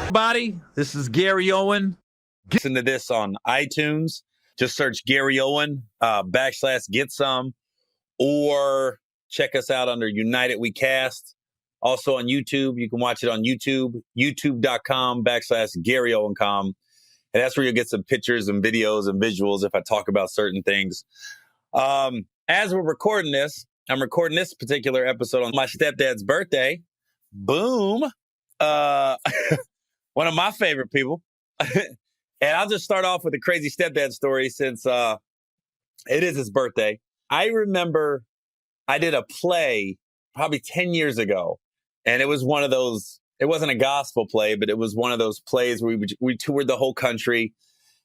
Everybody, this is Gary Owen. Listen to this on iTunes. Just search Gary Owen /get some, or check us out under United We Cast. Also on YouTube, you can watch it on YouTube, youtube.com/Gary Owen.com. And that's where you'll get some pictures and videos and visuals if I talk about certain things. As we're recording this, I'm recording this particular episode on my stepdad's birthday. Boom. One of my favorite people. And I'll just start off with a crazy stepdad story since it is his birthday. I remember I did a play probably 10 years ago. And it was one of those, it wasn't a gospel play, but it was one of those plays where we toured the whole country.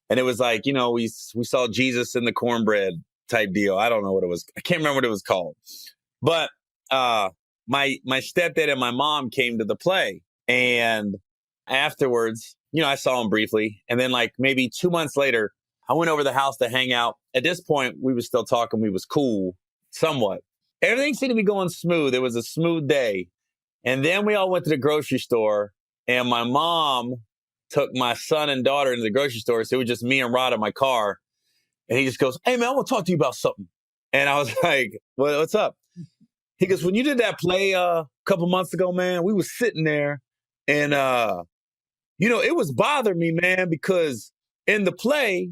And it was like, you know, we saw Jesus in the cornbread type deal. I don't know what it was. I can't remember what it was called. But my stepdad and my mom came to the play. And afterwards, you know, I saw him briefly. And then like maybe 2 months later, I went over to the house to hang out. At this point, we were still talking. We was cool somewhat. Everything seemed to be going smooth. It was a smooth day. And then we all went to the grocery store. And my mom took my son and daughter into the grocery store. So it was just me and Rod in my car. And he just goes, "Hey, man, I want to talk to you about something." And I was like, "Well, what's up?" He goes, "When you did that play a couple months ago, man, we was sitting there. And, you know, it was bothering me, man, because in the play,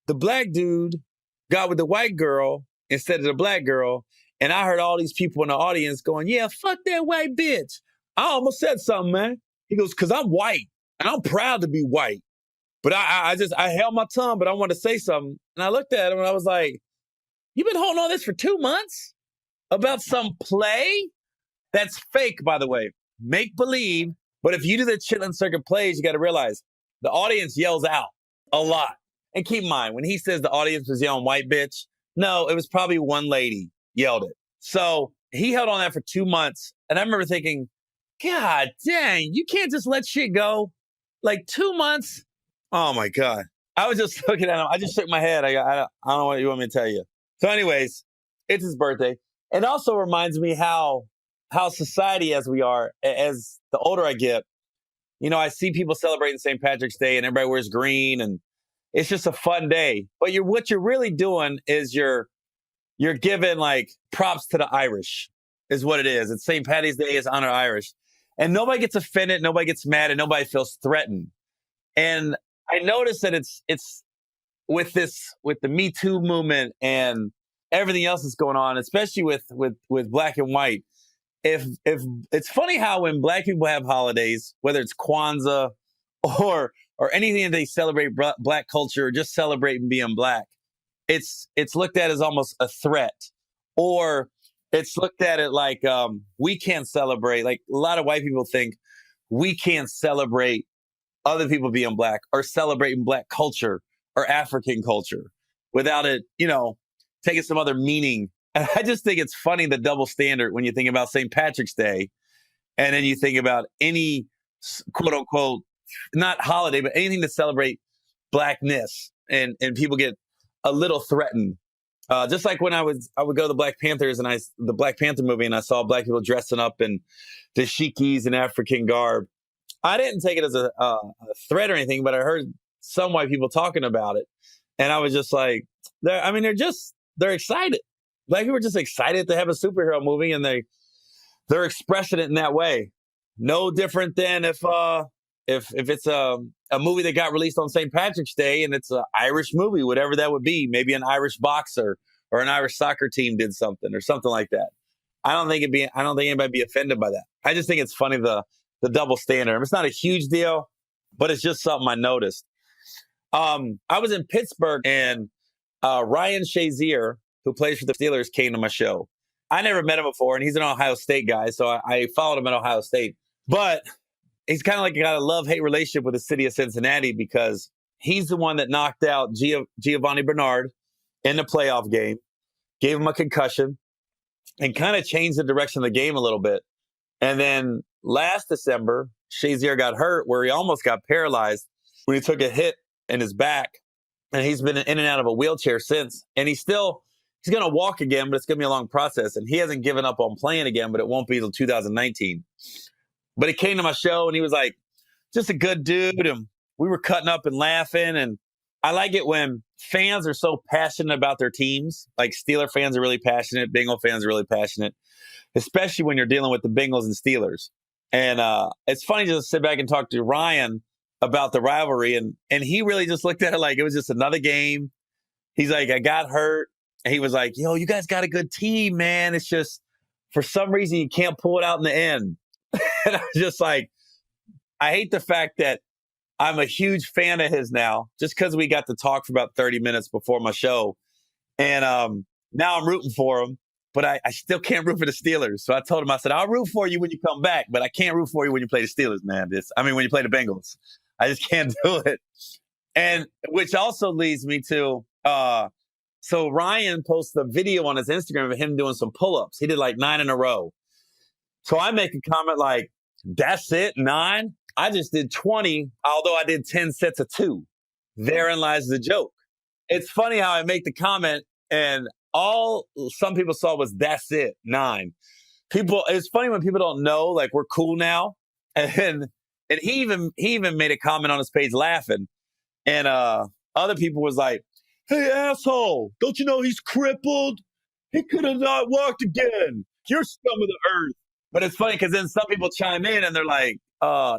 the black dude got with the white girl instead of the black girl. And I heard all these people in the audience going, 'Yeah, fuck that white bitch.' I almost said something, man." He goes, "Because I'm white and I'm proud to be white. But I held my tongue, but I wanted to say something." And I looked at him and I was like, "You've been holding on this for 2 months about some play that's fake, by the way, make believe." But if you do the Chitlin Circuit plays, you got to realize the audience yells out a lot. And keep in mind, when he says the audience was yelling white bitch, no, it was probably one lady yelled it. So he held on that for 2 months. And I remember thinking, God dang, you can't just let shit go. Like 2 months. Oh my God. I was just looking at him. I just shook my head. I don't know what you want me to tell you. So anyways, it's his birthday. It also reminds me how society as we are, as the older I get, you know, I see people celebrating St. Patrick's Day and everybody wears green and it's just a fun day. But what you're really doing is you're giving like props to the Irish is what it is. It's St. Patty's Day, it's honor Irish. And nobody gets offended, nobody gets mad, and nobody feels threatened. And I noticed that it's with the Me Too movement and everything else that's going on, especially with black and white. If it's funny how when black people have holidays, whether it's Kwanzaa or anything that they celebrate black culture or just celebrating being black, it's looked at as almost a threat, or it's looked at it like we can't celebrate. Like a lot of white people think we can't celebrate other people being black or celebrating black culture or African culture without it, you know, taking some other meaning. And I just think it's funny, the double standard when you think about St. Patrick's Day and then you think about any quote unquote, not holiday, but anything to celebrate blackness, and people get a little threatened. Just like when I would go to the Black Panthers and the Black Panther movie and I saw black people dressing up in dashikis and African garb. I didn't take it as a threat or anything, but I heard some white people talking about it. And I was just like, they're excited. Black people are just excited to have a superhero movie, and they're expressing it in that way. No different than if it's a movie that got released on St. Patrick's Day and it's an Irish movie, whatever that would be, maybe an Irish boxer or an Irish soccer team did something or something like that. I don't think anybody be offended by that. I just think it's funny, the double standard. It's not a huge deal, but it's just something I noticed. I was in Pittsburgh and Ryan Shazier, who plays for the Steelers, came to my show. I never met him before, and he's an Ohio State guy, so I followed him at Ohio State. But he's kind of like got a love-hate relationship with the city of Cincinnati because he's the one that knocked out Giovanni Bernard in the playoff game, gave him a concussion, and kind of changed the direction of the game a little bit. And then last December, Shazier got hurt where he almost got paralyzed when he took a hit in his back. And he's been in and out of a wheelchair since. And he's going to walk again, but it's going to be a long process. And he hasn't given up on playing again, but it won't be until 2019. But he came to my show and he was like, just a good dude. And we were cutting up and laughing. And I like it when fans are so passionate about their teams. Like Steeler fans are really passionate. Bengal fans are really passionate, especially when you're dealing with the Bengals and Steelers. And it's funny just to sit back and talk to Ryan about the rivalry. And he really just looked at it like it was just another game. He's like, I got hurt. And he was like, yo, you guys got a good team, man. It's just for some reason you can't pull it out in the end. And I was just like, I hate the fact that I'm a huge fan of his now, just because we got to talk for about 30 minutes before my show. And now I'm rooting for him, but I still can't root for the Steelers. So I told him, I said, I'll root for you when you come back, but I can't root for you when you play the Steelers, man. When you play the Bengals. I just can't do it. And which also leads me to, so Ryan posted a video on his Instagram of him doing some pull-ups. He did like 9 in a row. So I make a comment like, that's it, 9? I just did 20, although I did 10 sets of 2. Therein lies the joke. It's funny how I make the comment and all some people saw was that's it, 9. It's funny when people don't know, like we're cool now. And he even made a comment on his page laughing. And other people was like, hey, asshole, don't you know he's crippled? He could have not walked again. You're scum of the earth. But it's funny because then some people chime in and they're like,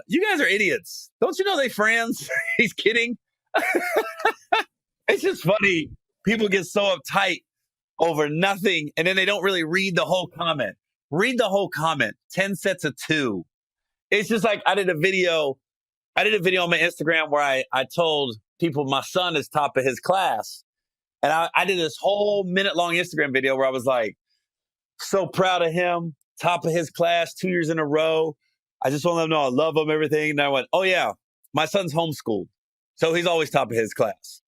you guys are idiots. Don't you know they friends? He's kidding. It's just funny. People get so uptight over nothing, and then they don't really read the whole comment. Read the whole comment. 10 sets of 2. It's just like I did a video on my Instagram where I told people my son is top of his class. And I did this whole minute-long Instagram video where I was like, so proud of him, top of his class 2 years in a row. I just want to let him know I love him, everything. And I went, oh, yeah, my son's homeschooled. So he's always top of his class.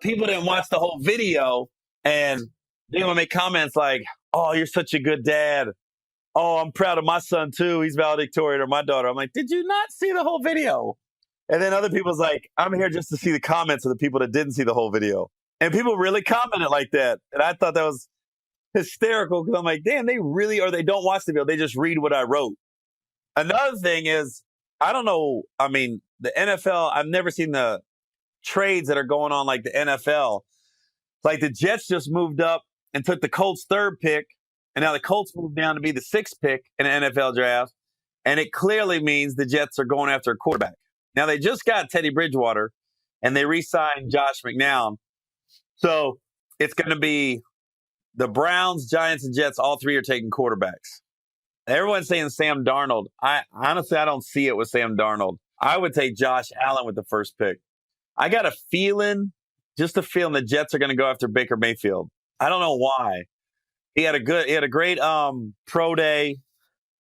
People didn't watch the whole video, and they would make comments like, oh, you're such a good dad. Oh, I'm proud of my son, too. He's valedictorian, or my daughter. I'm like, did you not see the whole video? And then other people's like, I'm here just to see the comments of the people that didn't see the whole video. And people really commented like that. And I thought that was hysterical because I'm like, damn, they really, or they don't watch the video. They just read what I wrote. Another thing is, I don't know. I mean, the NFL, I've never seen the trades that are going on like the NFL. Like the Jets just moved up and took the Colts' 3rd pick. And now the Colts moved down to be the 6th pick in the NFL draft. And it clearly means the Jets are going after a quarterback. Now they just got Teddy Bridgewater and they re-signed Josh McCown. So it's going to be the Browns, Giants, and Jets. All 3 are taking quarterbacks. Everyone's saying Sam Darnold. I don't see it with Sam Darnold. I would take Josh Allen with the 1st pick. I got a feeling, just a feeling the Jets are going to go after Baker Mayfield. I don't know why. He had a great pro day.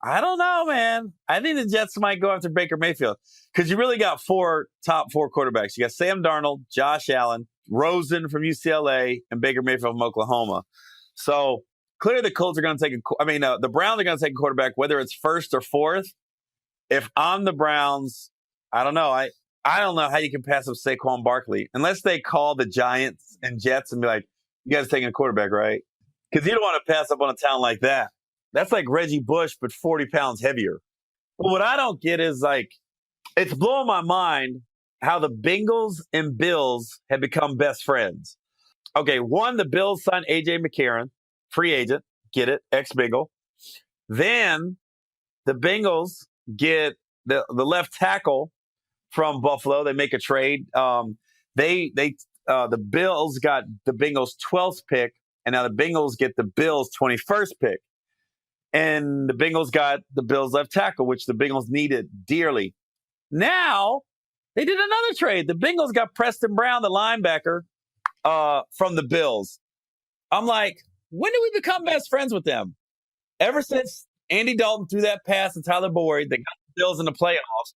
I don't know, man. I think the Jets might go after Baker Mayfield because you really got top 4 quarterbacks. You got Sam Darnold, Josh Allen, Rosen from UCLA, and Baker Mayfield from Oklahoma. So clearly the Colts are going to take the Browns are going to take a quarterback, whether it's 1st or 4th. If I'm the Browns, I don't know. I don't know how you can pass up Saquon Barkley unless they call the Giants and Jets and be like, you guys taking a quarterback, right? Because you don't want to pass up on a talent like that. That's like Reggie Bush, but 40 pounds heavier. But what I don't get is like, it's blowing my mind how the Bengals and Bills have become best friends. Okay, one, the Bills signed A.J. McCarron, free agent, get it, ex-Bengal. Then the Bengals get the left tackle from Buffalo. They make a trade. The Bills got the Bengals' 12th pick, and now the Bengals get the Bills' 21st pick. And the Bengals got the Bills' left tackle, which the Bengals needed dearly. Now, they did another trade. The Bengals got Preston Brown, the linebacker, from the Bills. I'm like, when did we become best friends with them? Ever since Andy Dalton threw that pass to Tyler Boyd, they got the Bills in the playoffs.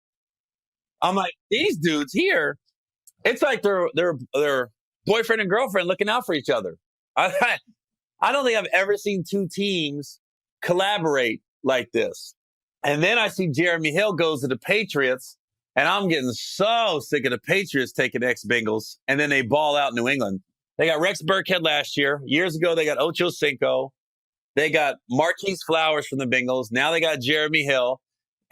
I'm like, these dudes here, it's like they're boyfriend and girlfriend looking out for each other. I don't think I've ever seen 2 teams collaborate like this. And then I see Jeremy Hill goes to the Patriots, and I'm getting so sick of the Patriots taking ex-Bengals, and then they ball out New England. They got Rex Burkhead last year. Years ago, they got Ocho Cinco. They got Marquise Flowers from the Bengals. Now they got Jeremy Hill.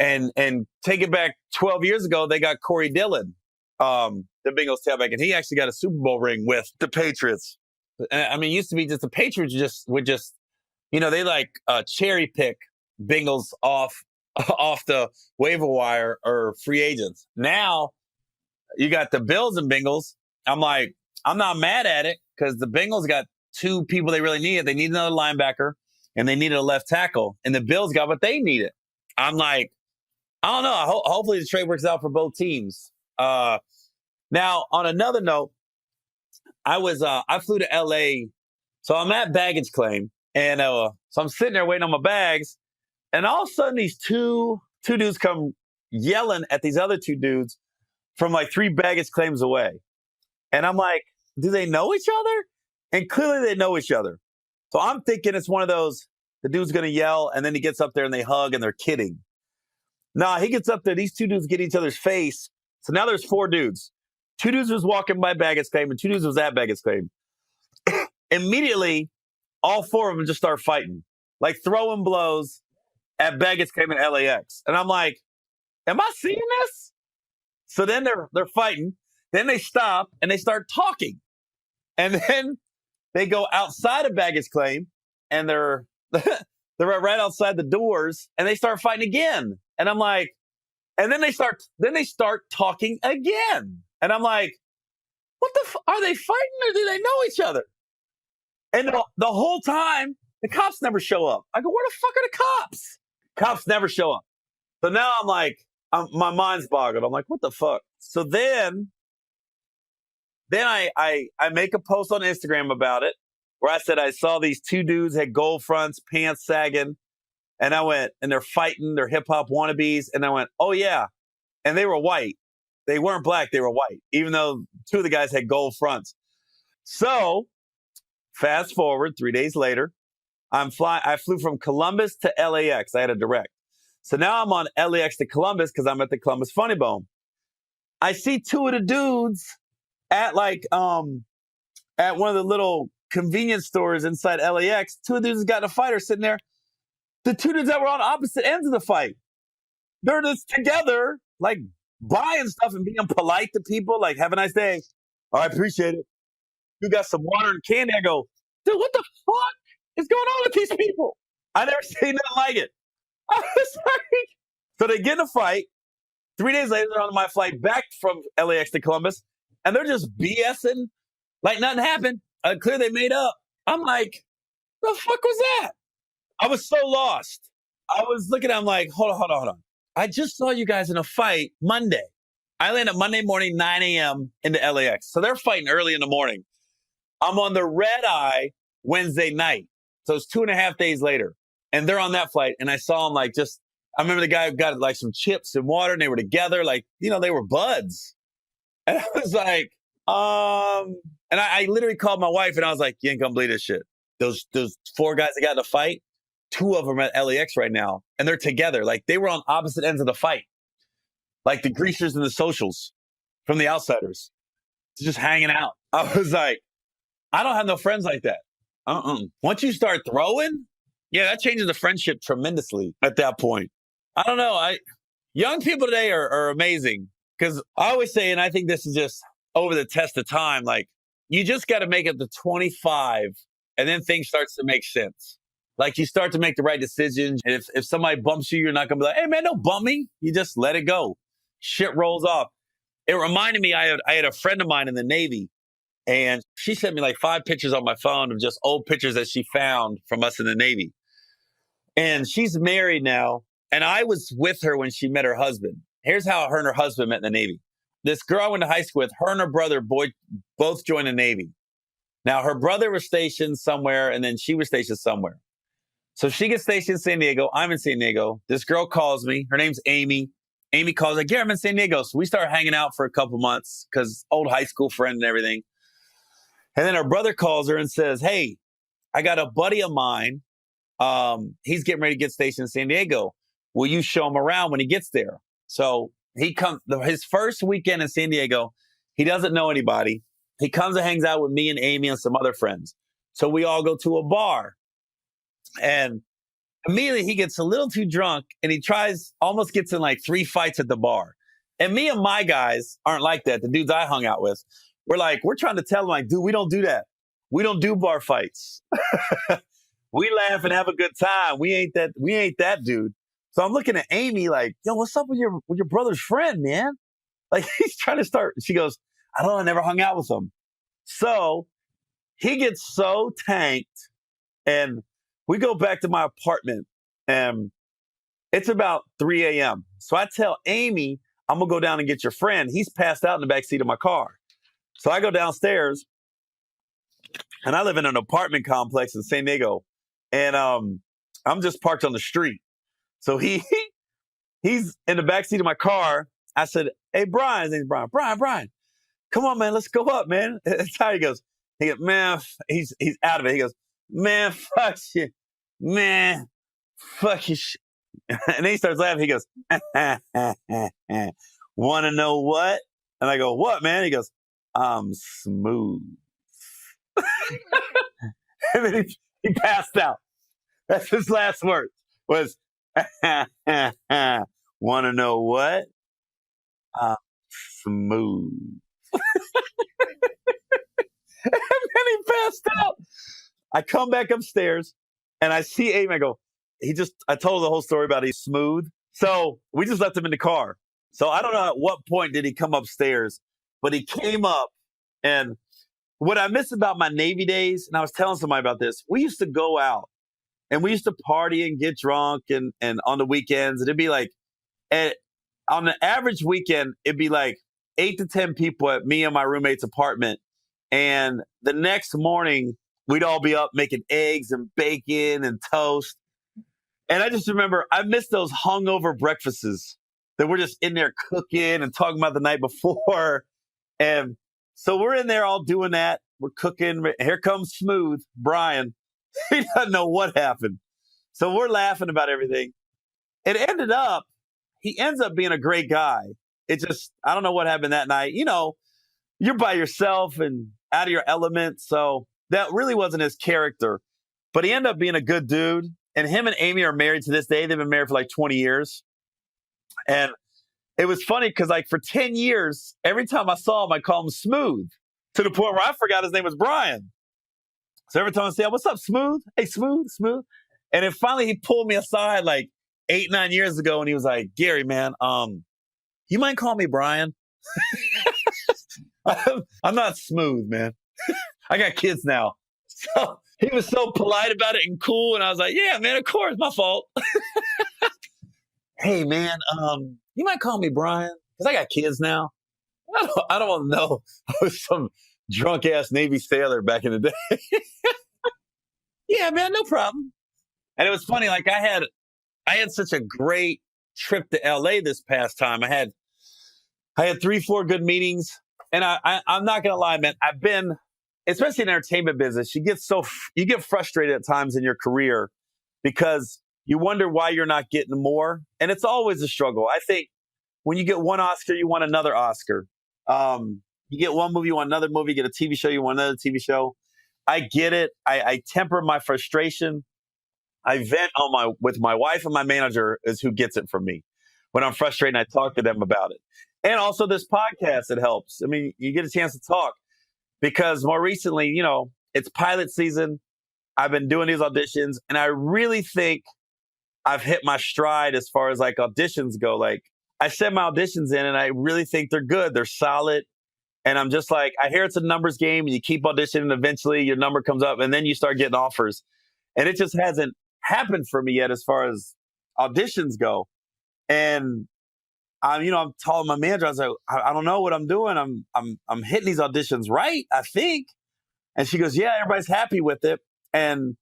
And take it back 12 years ago, they got Corey Dillon, the Bengals tailback, and he actually got a Super Bowl ring with the Patriots. I mean, it used to be just the Patriots would just, they like cherry pick Bengals off off the waiver wire or free agents. Now you got the Bills and Bengals. I'm like, I'm not mad at it because the Bengals got two people they really needed. They need another linebacker and they needed a left tackle, and the Bills got what they needed. I'm like, I don't know. Hopefully the trade works out for both teams. Now, on another note, I flew to LA, so I'm at baggage claim, and so I'm sitting there waiting on my bags, and all of a sudden these two dudes come yelling at these other two dudes from like 3 baggage claims away, and I'm like, do they know each other? And clearly they know each other. So I'm thinking it's one of those, the dude's gonna yell, and then he gets up there and they hug and they're kidding. Nah, he gets up there, these two dudes get each other's face. So now there's 4 dudes. 2 dudes was walking by baggage claim and 2 dudes was at baggage claim. Immediately, all 4 of them just start fighting, like throwing blows at baggage claim in LAX. And I'm like, am I seeing this? So then they're fighting. Then they stop and they start talking. And then they go outside of baggage claim and they're right outside the doors and they start fighting again. And I'm like, and then they start talking again. And I'm like, what are they fighting or do they know each other? And the whole time, the cops never show up. I go, where the fuck are the cops? Cops never show up. So now I'm like, my mind's boggled. I'm like, what the fuck? So then I make a post on Instagram about it where I said I saw these 2 dudes had gold fronts, pants sagging. And I went, and they're fighting, they're hip hop wannabes. And I went, oh yeah. And they were white. They weren't black, they were white, even though 2 of the guys had gold fronts. So fast forward 3 days later, I flew from Columbus to LAX. I had a direct. So now I'm on LAX to Columbus because I'm at the Columbus Funny Bone. I see 2 of the dudes at at one of the little convenience stores inside LAX. 2 of the dudes got in a fight are sitting there. The 2 dudes that were on opposite ends of the fight, they're just together, like buying stuff and being polite to people, like, have a nice day. Oh, I appreciate it. You got some water and candy. I go, dude, what the fuck is going on with these people? I never seen nothing like it. I was like, so they get in a fight. 3 days later, they're on my flight back from LAX to Columbus, and they're just BSing like nothing happened. Clear they made up. I'm like, the fuck was that? I was so lost. I was looking at them like, hold on. I just saw you guys in a fight Monday. I land up Monday morning, 9 a.m. into LAX. So they're fighting early in the morning. I'm on the red eye Wednesday night. So it's 2.5 days later. And they're on that flight. And I saw them like I remember the guy who got like some chips and water and they were together. Like, they were buds. And I was like, and I literally called my wife and I was like, you ain't gonna believe this shit. Those 4 guys that got in a fight, 2 of them are at LAX right now. And they're together. Like they were on opposite ends of the fight. Like the greasers and the socials from the outsiders. Just hanging out. I was like, I don't have no friends like that. Once you start throwing, yeah, that changes the friendship tremendously at that point. I don't know. Young people today are amazing because I always say, and I think this is just over the test of time, like you just got to make it to 25 and then things starts to make sense. Like you start to make the right decisions. And if somebody bumps you, you're not going to be like, hey man, don't bump me. You just let it go. Shit rolls off. It reminded me, I had a friend of mine in the Navy and she sent me like 5 pictures on my phone of just old pictures that she found from us in the Navy. And she's married now. And I was with her when she met her husband. Here's how her and her husband met in the Navy. This girl I went to high school with, her and her brother both joined the Navy. Now, her brother was stationed somewhere, and then she was stationed somewhere. So she gets stationed in San Diego. I'm in San Diego. This girl calls me. Her name's Amy. Amy calls like, yeah, I'm in San Diego. So we start hanging out for a couple months because old high school friend and everything. And then her brother calls her and says, hey, I got a buddy of mine. He's getting ready to get stationed in San Diego. Will you show him around when he gets there? So he comes, his first weekend in San Diego, he doesn't know anybody. He comes and hangs out with me and Amy and some other friends. So we all go to a bar. And Immediately he gets a little too drunk and he almost gets in like 3 fights at the bar. And me and my guys aren't like that. The dudes I hung out with, we're trying to tell him, like, dude, we don't do that. We don't do bar fights. We laugh and have a good time. We ain't that dude. So I'm looking at Amy like, yo, what's up with your brother's friend, man? Like he's trying to start. She goes, I don't know, I never hung out with him. So he gets so tanked, and we go back to my apartment, and it's about 3 a.m. So I tell Amy, I'm gonna go down and get your friend. He's passed out in the backseat of my car. So I go downstairs, and I live in an apartment complex in San Diego, and I'm just parked on the street. So he's in the backseat of my car. I said, hey, Brian, his name's Brian. Brian, come on, man, let's go up, man. That's how he goes. He goes, man, he's out of it. He goes, man, fuck you. Man, fuck you. And then he starts laughing. He goes, want to know what? And I go, what, man? He goes, I'm smooth. And then he passed out. That's his last word was, want to know what? I'm smooth. And then he passed out. I come back upstairs and I see Amy. I go, I told the whole story about he's smooth. So we just left him in the car. So I don't know at what point did he come upstairs, but he came up. And what I miss about my Navy days, and I was telling somebody about this, we used to go out and we used to party and get drunk and on the weekends. And it'd be like, on the average weekend, it'd be like 8 to 10 people at me and my roommate's apartment. And the next morning, we'd all be up making eggs and bacon and toast. And I just remember I missed those hungover breakfasts that we're just in there cooking and talking about the night before. And so we're in there all doing that. We're cooking. Here comes Smooth, Brian. He doesn't know what happened. So we're laughing about everything. He ends up being a great guy. I don't know what happened that night. You know, you're by yourself and out of your element. So that really wasn't his character. But he ended up being a good dude. And him and Amy are married to this day. They've been married for like 20 years. And it was funny because like for 10 years, every time I saw him, I called him Smooth, to the point where I forgot his name was Brian. So every time I say, what's up, Smooth? Hey, Smooth. And then finally he pulled me aside like 8, 9 years ago. And he was like, Gary, man, you mind calling me Brian? I'm not Smooth, man. I got kids now. So he was so polite about it and cool. And I was like, yeah, man, of course, my fault. Hey, man, you might call me Brian because I got kids now. I don't want to know I was some drunk ass Navy sailor back in the day. Yeah, man, no problem. And it was funny. Like I had such a great trip to LA this past time. I had 3, 4 good meetings. And I'm not going to lie, man, I've been, especially in the entertainment business, you get frustrated at times in your career because you wonder why you're not getting more. And it's always a struggle. I think when you get one Oscar, you want another Oscar. You get one movie, you want another movie, you get a TV show, you want another TV show. I get it. I temper my frustration. I vent with my wife, and my manager is who gets it from me. When I'm frustrated, I talk to them about it. And also this podcast, it helps. I mean, you get a chance to talk because more recently, you know, it's pilot season. I've been doing these auditions, and I really think I've hit my stride as far as like auditions go. Like I send my auditions in and I really think they're good. They're solid. And I'm just like, I hear it's a numbers game and you keep auditioning and eventually your number comes up and then you start getting offers. And it just hasn't happened for me yet as far as auditions go. And I'm telling my manager, I was like, I don't know what I'm doing. I'm hitting these auditions right, I think. And she goes, yeah, everybody's happy with it. And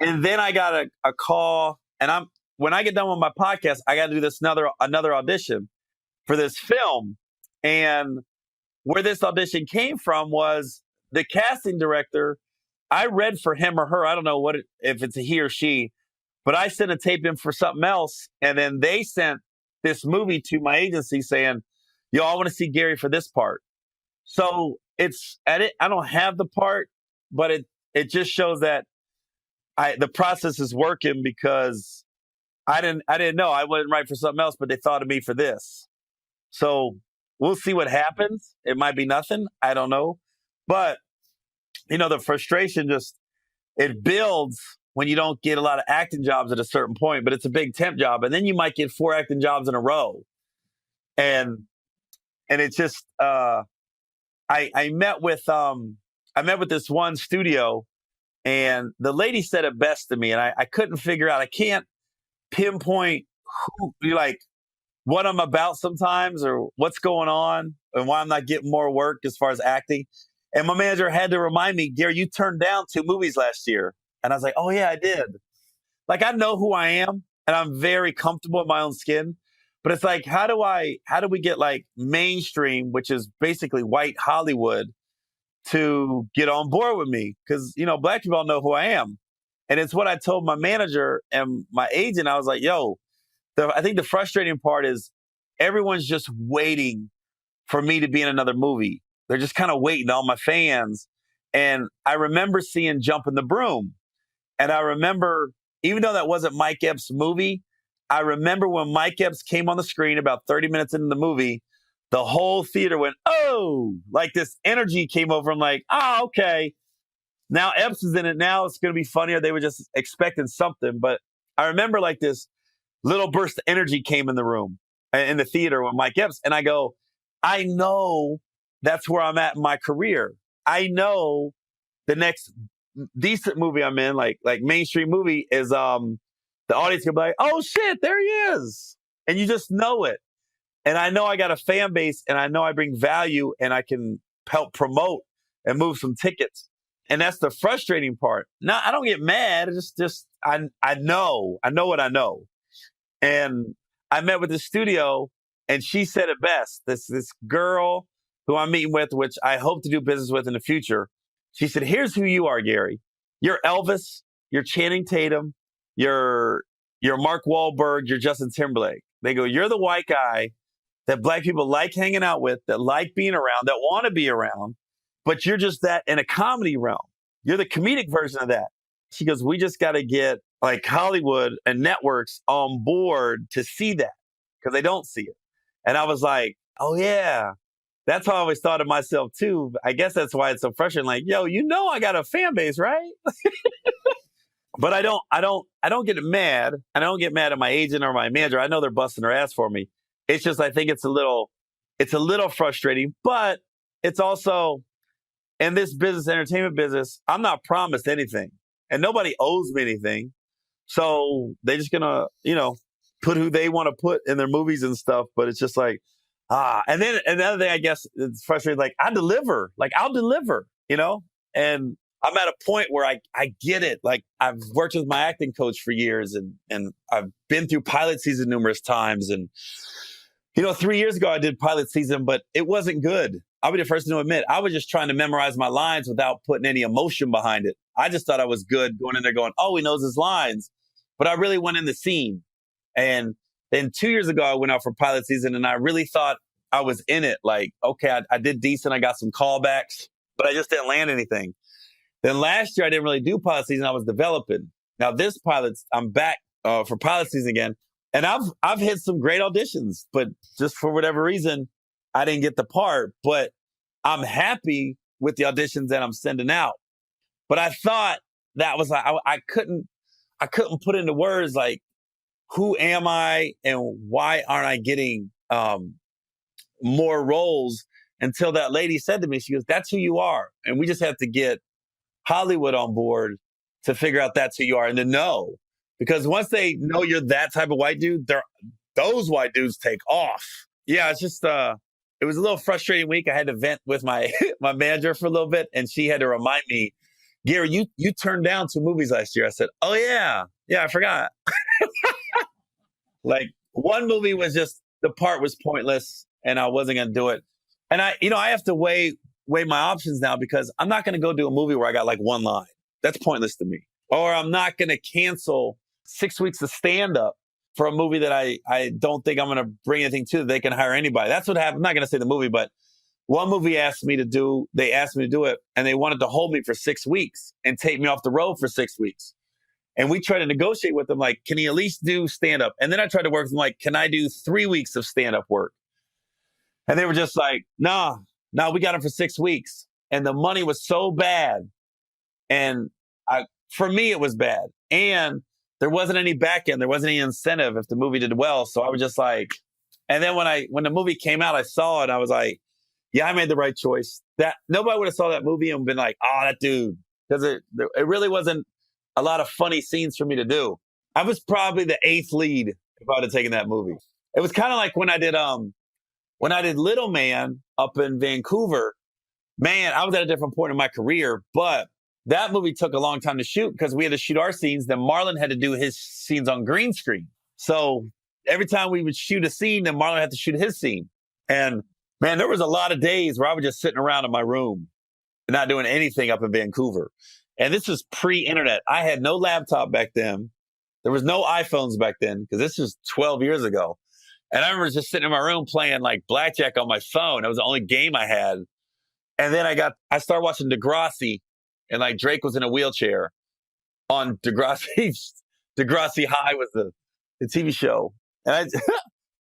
then I got a call, and when I get done with my podcast, I got to do this another audition for this film. And where this audition came from was the casting director. I read for him or her. I don't know if it's a he or she, but I sent a tape in for something else. And then they sent this movie to my agency saying, yo, I want to see Gary for this part. So I don't have the part, but it just shows that the process is working because I didn't know I wasn't right for something else, but they thought of me for this. So we'll see what happens. It might be nothing. I don't know. But the frustration just it builds when you don't get a lot of acting jobs at a certain point, but it's a big temp job. And then you might get 4 acting jobs in a row. And it's just I met with this one studio, and the lady said it best to me, and I couldn't figure out. I can't pinpoint who like what I'm about sometimes or what's going on and why I'm not getting more work as far as acting. And my manager had to remind me, Gary, you turned down 2 movies last year. And I was like, oh yeah, I did. Like I know who I am and I'm very comfortable in my own skin. But it's like, how do we get like mainstream, which is basically white Hollywood, to get on board with me? Because, black people all know who I am. And it's what I told my manager and my agent. I was like, yo, I think the frustrating part is everyone's just waiting for me to be in another movie. They're just kind of waiting, all my fans. And I remember seeing Jump in the Broom. And I remember, even though that wasn't Mike Epps' movie, I remember when Mike Epps came on the screen about 30 minutes into the movie, the whole theater went, oh, like this energy came over. I'm like, oh, okay. Now Epps is in it. Now it's going to be funnier. They were just expecting something. But I remember like this little burst of energy came in the room, in the theater with Mike Epps. And I go, I know that's where I'm at in my career. I know the next decent movie I'm in, like mainstream movie, is the audience can be like, oh shit, there he is. And you just know it. And I know I got a fan base and I know I bring value and I can help promote and move some tickets. And that's the frustrating part. Now I don't get mad. It's just I know what I know. And I met with the studio and she said it best. This girl who I'm meeting with, which I hope to do business with in the future. She said, here's who you are, Gary. You're Elvis, you're Channing Tatum, you're Mark Wahlberg, you're Justin Timberlake. They go, you're the white guy that black people like hanging out with, that like being around, that want to be around, but you're just that in a comedy realm. You're the comedic version of that. She goes, we just got to get like Hollywood and networks on board to see that because they don't see it. And I was like, oh yeah, that's how I always thought of myself too. I guess that's why it's so frustrating. Like, yo, I got a fan base, right? But I don't get mad. I don't get mad at my agent or my manager. I know they're busting their ass for me. It's just, I think it's a little frustrating, but it's also, in this business, entertainment business, I'm not promised anything and nobody owes me anything. So they're just gonna, put who they want to put in their movies and stuff. But it's just like, and then another thing, I guess it's frustrating. Like I'll deliver, and I'm at a point where I get it. Like I've worked with my acting coach for years and I've been through pilot season numerous times. And, 3 years ago I did pilot season, but it wasn't good. I'll be the first to admit, I was just trying to memorize my lines without putting any emotion behind it. I just thought I was good going in there going, oh, he knows his lines. But I really went in the scene. And then 2 years ago, I went out for pilot season and I really thought I was in it. Like, okay, I did decent. I got some callbacks, but I just didn't land anything. Then last year, I didn't really do pilot season. I was developing. Now this pilot, I'm back for pilot season again. And I've hit some great auditions, but just for whatever reason, I didn't get the part. But I'm happy with the auditions that I'm sending out. But I thought that was like, I couldn't put into words like, who am I and why aren't I getting more roles until that lady said to me, she goes, that's who you are. And we just have to get Hollywood on board to figure out that's who you are and to know. Because once they know you're that type of white dude, those white dudes take off. Yeah, it's just, it was a little frustrating week. I had to vent with my my manager for a little bit, and she had to remind me, Gary, you turned down 2 movies last year. I said, oh yeah, I forgot. Like one movie was just, the part was pointless and I wasn't going to do it. And I have to weigh my options now because I'm not going to go do a movie where I got like one line. That's pointless to me. Or I'm not going to cancel 6 weeks of stand up for a movie that I don't think I'm going to bring anything to. They can hire anybody. That's what happened. I'm not going to say the movie, but one movie they asked me to do it and they wanted to hold me for 6 weeks and take me off the road for 6 weeks. And we tried to negotiate with them, like, can he at least do stand up? And then I tried to work with them, like, can I do 3 weeks of stand up work? And they were just like, nah, we got him for 6 weeks. And the money was so bad. And for me, it was bad. And there wasn't any back end. There wasn't any incentive if the movie did well. So I was just like, and then when the movie came out, I saw it. And I was like, yeah, I made the right choice. That nobody would have saw that movie and been like, oh, that dude. Because it really wasn't a lot of funny scenes for me to do. I was probably the 8th lead if I would have taken that movie. It was kind of like when I did Little Man up in Vancouver. Man, I was at a different point in my career, but that movie took a long time to shoot because we had to shoot our scenes. Then Marlon had to do his scenes on green screen. So every time we would shoot a scene, then Marlon had to shoot his scene. And man, there was a lot of days where I was just sitting around in my room and not doing anything up in Vancouver. And this was pre-internet. I had no laptop back then. There was no iPhones back then because this was 12 years ago. And I remember just sitting in my room playing like blackjack on my phone. That was the only game I had. And then I started watching Degrassi, and like Drake was in a wheelchair on Degrassi. Degrassi High was the TV show. And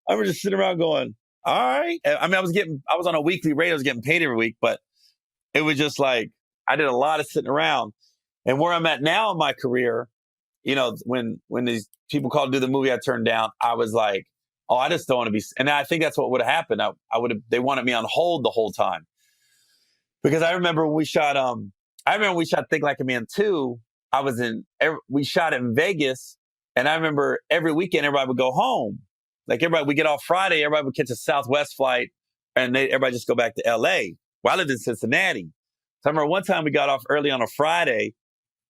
I was just sitting around going, all right. I mean, I was on a weekly rate. I was getting paid every week, but it was just like, I did a lot of sitting around. And where I'm at now in my career, you know, when these people called to do the movie I turned down, I was like, oh, I just don't want to be. And I think that's what would have happened. They wanted me on hold the whole time. Because I remember when we shot Think Like a Man 2, we shot it in Vegas. And I remember every weekend, everybody would go home. Like we get off Friday, everybody would catch a Southwest flight and everybody just go back to LA. Well, I lived in Cincinnati. So I remember one time we got off early on a Friday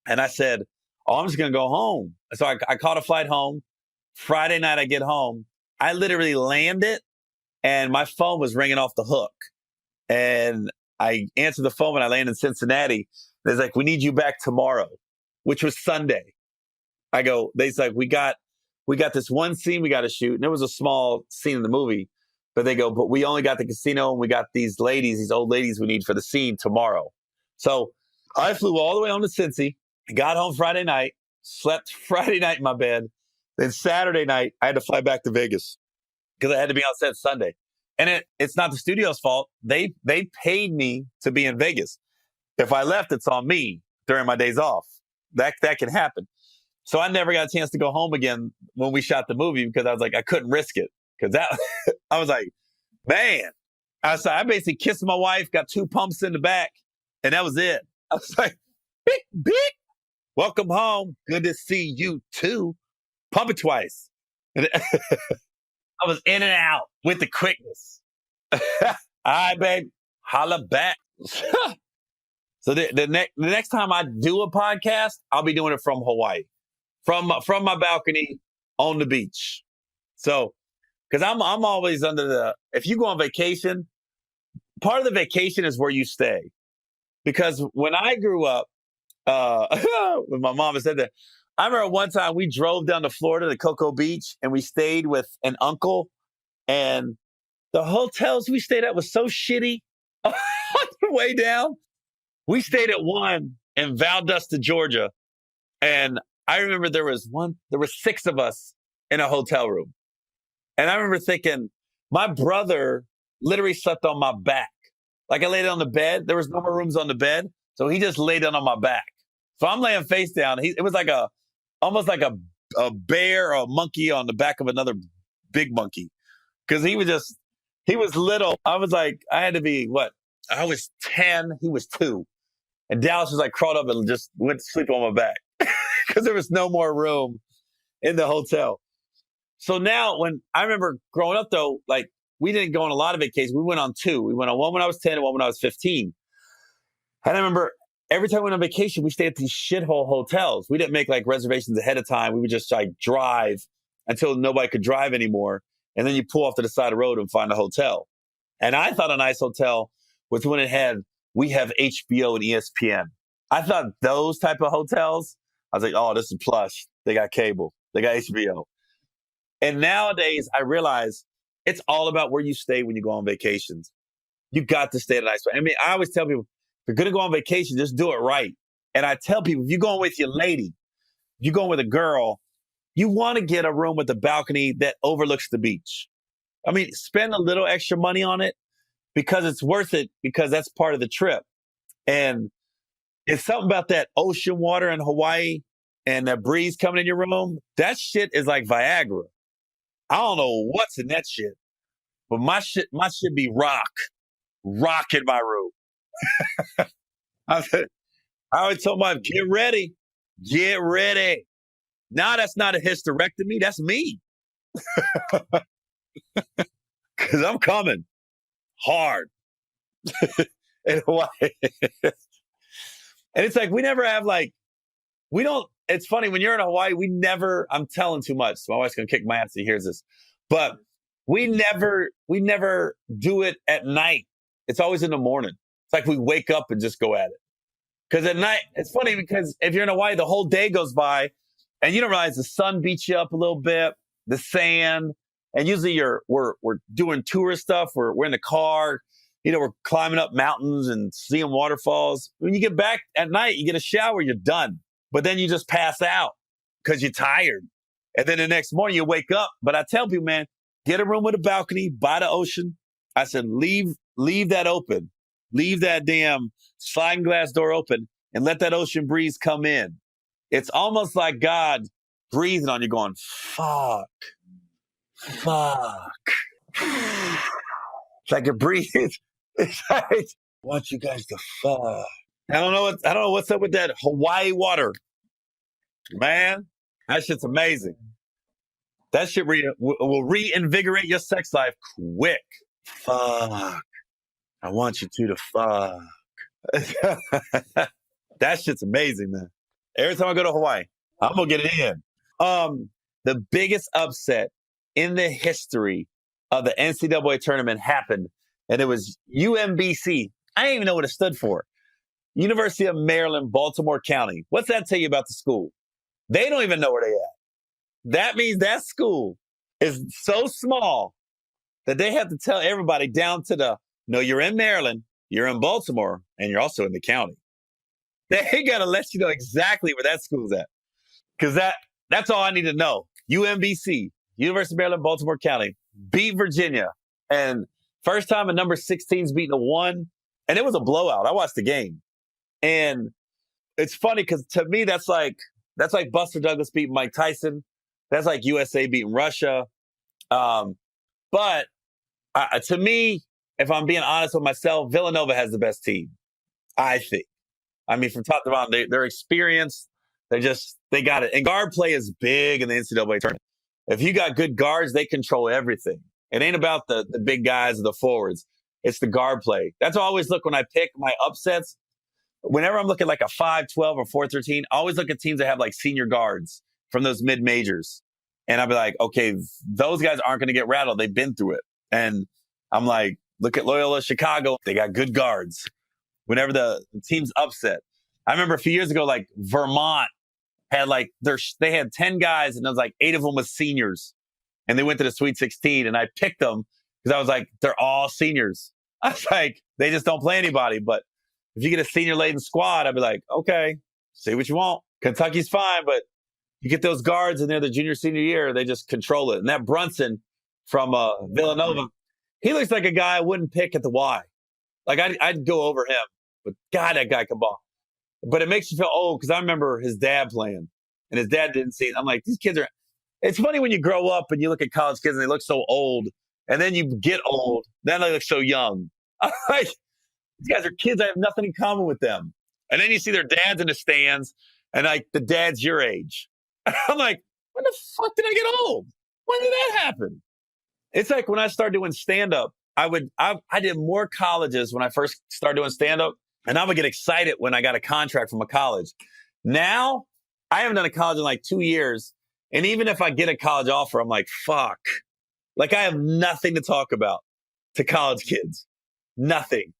and I said, oh, I'm just going to go home. So I caught a flight home. Friday night, I get home. I literally landed and my phone was ringing off the hook. And I answered the phone when I landed in Cincinnati. They're like, we need you back tomorrow, which was Sunday. I go, they're like, we got this one scene we got to shoot. And it was a small scene in the movie. But they go, but we only got the casino and we got these old ladies we need for the scene tomorrow. So I flew all the way home to Cincy, got home Friday night, slept Friday night in my bed. Then Saturday night, I had to fly back to Vegas because I had to be on set Sunday. And it's not the studio's fault. They paid me to be in Vegas. If I left, it's on me during my days off. That can happen. So I never got a chance to go home again when we shot the movie because I was like, I couldn't risk it. Because I was like, man. I basically kissed my wife, got 2 pumps in the back, and that was it. I was like, big, welcome home. Good to see you too. Pump it twice. And I was in and out with the quickness. All right, babe. Holla back. So the next time I do a podcast, I'll be doing it from Hawaii, from my balcony on the beach. So, because I'm always if you go on vacation, part of the vacation is where you stay. Because when I grew up, when my mom said that, I remember one time we drove down to Florida to Cocoa Beach and we stayed with an uncle, and the hotels we stayed at was so shitty on the way down. We stayed at one in Valdosta, Georgia. And I remember there were 6 of us in a hotel room. And I remember thinking, my brother literally slept on my back. Like I laid on the bed. There was no more rooms on the bed. So he just laid down on my back. So I'm laying face down. It was like almost like a bear or a monkey on the back of another big monkey. Cause he was little. I was like, I had to be I was 10. He was 2. And Dallas was like crawled up and just went to sleep on my back because there was no more room in the hotel. So now when I remember growing up though, like we didn't go on a lot of vacations. We went on 2. We went on one when I was 10 and one when I was 15. And I remember every time we went on vacation, we stayed at these shithole hotels. We didn't make like reservations ahead of time. We would just like drive until nobody could drive anymore. And then you pull off to the side of the road and find a hotel. And I thought a nice hotel was when we have HBO and ESPN. I thought those type of hotels, I was like, oh, this is plush. They got cable. They got HBO. And nowadays, I realize it's all about where you stay when you go on vacations. You got to stay at a nice place. I mean, I always tell people, if you're going to go on vacation, just do it right. And I tell people, if you're going with your lady, you go with a girl, you want to get a room with a balcony that overlooks the beach. I mean, spend a little extra money on it because it's worth it because that's part of the trip. And it's something about that ocean water in Hawaii and that breeze coming in your room. That shit is like Viagra. I don't know what's in that shit, but my shit be rock in my room. I said, I always told my wife, get ready. Now that's not a hysterectomy, that's me. Because I'm coming hard in Hawaii. And it's like, we never have like, we don't, it's funny when you're in Hawaii, I'm telling too much. So my wife's going to kick my ass if she hears this. But we never do it at night. It's always in the morning. It's like we wake up and just go at it. Because at night, it's funny because if you're in Hawaii, the whole day goes by and you don't realize the sun beats you up a little bit, the sand. And usually we're doing tourist stuff. We're in the car, we're climbing up mountains and seeing waterfalls. When you get back at night, you get a shower, you're done. But then you just pass out because you're tired. And then the next morning you wake up. But I tell people, man, get a room with a balcony by the ocean. I said, leave that open. Leave that damn sliding glass door open and let that ocean breeze come in. It's almost like God breathing on you going, fuck. It's like it breathes. It's like, I want you guys to fuck. I don't know what's up with that Hawaii water. Man, that shit's amazing. That shit will reinvigorate your sex life quick. Fuck. I want you to fuck. That shit's amazing, man. Every time I go to Hawaii, I'm gonna get it in. The biggest upset in the history of the NCAA tournament happened, and it was UMBC. I didn't even know what it stood for. University of Maryland, Baltimore County. What's that tell you about the school? They don't even know where they at. That means that school is so small that they have to tell everybody down to no, you're in Maryland, you're in Baltimore, and you're also in the county. They got to let you know exactly where that school's at. Because that's all I need to know. UMBC, University of Maryland, Baltimore County, beat Virginia. And first time a number 16's beating a 1. And it was a blowout. I watched the game. And it's funny because to me, that's like Buster Douglas beating Mike Tyson. That's like USA beating Russia. But to me, if I'm being honest with myself, Villanova has the best team, I think. I mean, from top to bottom, they're experienced. They got it. And guard play is big in the NCAA tournament. If you got good guards, they control everything. It ain't about the big guys or the forwards. It's the guard play. That's why I always look when I pick my upsets. Whenever I'm looking like a 5-12 or 4-13, I always look at teams that have like senior guards from those mid-majors. And I'll be like, okay, those guys aren't going to get rattled. They've been through it. And I'm like, look at Loyola Chicago. They got good guards. Whenever the team's upset. I remember a few years ago, like Vermont had they had 10 guys and it was like 8 of them was seniors. And they went to the Sweet 16 and I picked them because I was like, they're all seniors. I was like, they just don't play anybody. But if you get a senior laden squad, I'd be like, okay, say what you want. Kentucky's fine, but you get those guards and they're the junior, senior year, they just control it. And that Brunson from Villanova, he looks like a guy I wouldn't pick at the Y. Like I'd go over him, but God, that guy can ball. But it makes you feel old because I remember his dad playing and his dad didn't see it. I'm like, these kids are, it's funny when you grow up and you look at college kids and they look so old and then you get old, then they look so young. I'm like, these guys are kids. I have nothing in common with them. And then you see their dads in the stands and like the dad's your age. I'm like, when the fuck did I get old? When did that happen? It's like when I started doing stand-up, I did more colleges when I first started doing stand-up, and I would get excited when I got a contract from a college. Now, I haven't done a college in like 2 years, and even if I get a college offer, I'm like, fuck. Like, I have nothing to talk about to college kids. Nothing.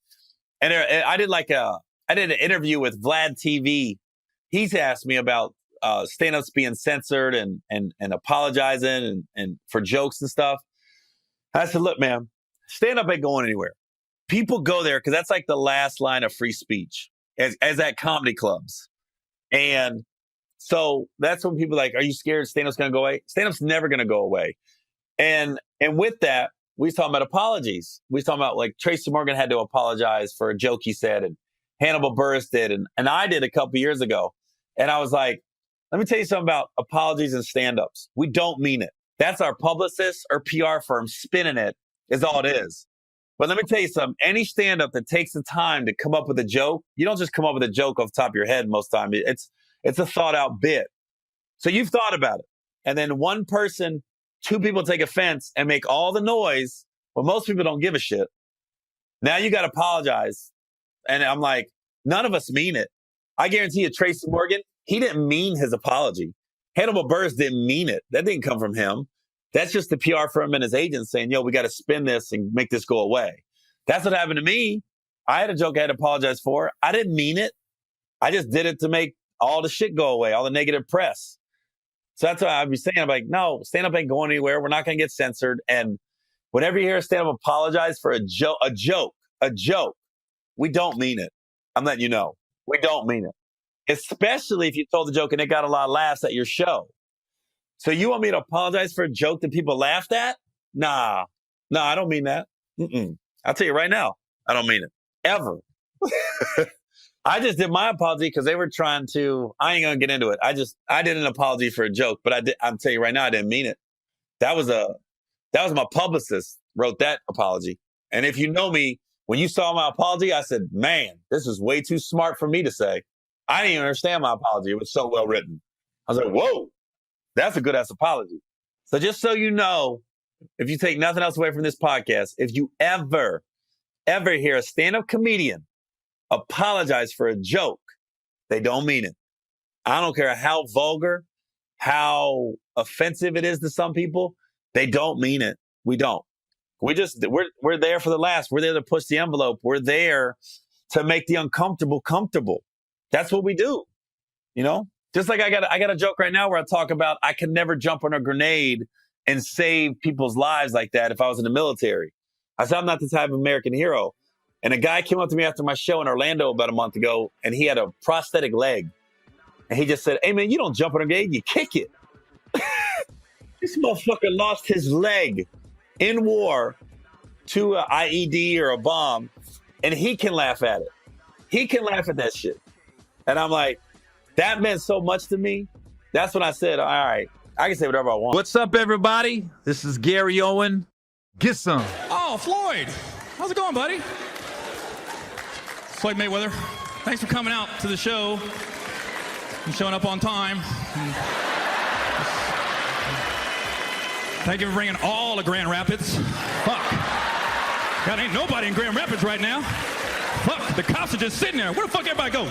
And I did an interview with Vlad TV. He's asked me about stand-ups being censored and apologizing and for jokes and stuff. I said, look, man, stand-up ain't going anywhere. People go there because that's like the last line of free speech as at comedy clubs. And So that's when people are like, are you scared stand-up's going to go away? Stand-up's never going to go away. And with that, we was talking about apologies. We was talking about like Tracy Morgan had to apologize for a joke he said, and Hannibal Buress did, and I did a couple years ago. And I was like, let me tell you something about apologies and stand-ups. We don't mean it. That's our publicist or PR firm spinning it is all it is. But let me tell you something. Any stand-up that takes the time to come up with a joke, you don't just come up with a joke off the top of your head most time. It's a thought-out bit. So you've thought about it. And then one person, two people take offense and make all the noise. Well, most people don't give a shit. Now you got to apologize. And I'm like, none of us mean it. I guarantee you, Tracy Morgan, he didn't mean his apology. Hannibal Buress didn't mean it. That didn't come from him. That's just the PR firm and his agent saying, yo, we got to spin this and make this go away. That's what happened to me. I had a joke I had to apologize for. I didn't mean it. I just did it to make all the shit go away, all the negative press. So that's why I'd be saying, I'm like, no, stand-up ain't going anywhere. We're not going to get censored. And whenever you hear a stand-up apologize for a joke, we don't mean it. I'm letting you know. We don't mean it. Especially if you told the joke and it got a lot of laughs at your show. So you want me to apologize for a joke that people laughed at? Nah, I don't mean that. I'll tell you right now, I don't mean it. Ever. I just did my apology because they were trying to, I ain't going to get into it. I did an apology for a joke, but I'm telling you right now, I didn't mean it. That was my publicist wrote that apology. And if you know me, when you saw my apology, I said, man, this is way too smart for me to say. I didn't even understand my apology. It was so well written. I was like, whoa, that's a good ass apology. So just so you know, if you take nothing else away from this podcast, if you ever hear a stand-up comedian apologize for a joke, they don't mean it. I don't care how vulgar, how offensive it is to some people. They don't mean it. We don't. We're there for the laughs. We're there to push the envelope. We're there to make the uncomfortable comfortable. That's what we do. You know, just like I got a joke right now where I talk about I could never jump on a grenade and save people's lives like that if I was in the military. I said, I'm not the type of American hero. And a guy came up to me after my show in Orlando about a month ago, and he had a prosthetic leg. And he just said, hey, man, you don't jump on a grenade, you kick it. This motherfucker lost his leg in war to an IED or a bomb, and he can laugh at it. He can laugh at that shit. And I'm like, that meant so much to me. That's when I said, all right, I can say whatever I want. What's up, everybody? This is Gary Owen. Get some. Oh, Floyd. How's it going, buddy? Floyd Mayweather. Thanks for coming out to the show and showing up on time. Thank you for bringing all of Grand Rapids. Fuck. God, ain't nobody in Grand Rapids right now. Fuck, the cops are just sitting there. Where the fuck everybody go?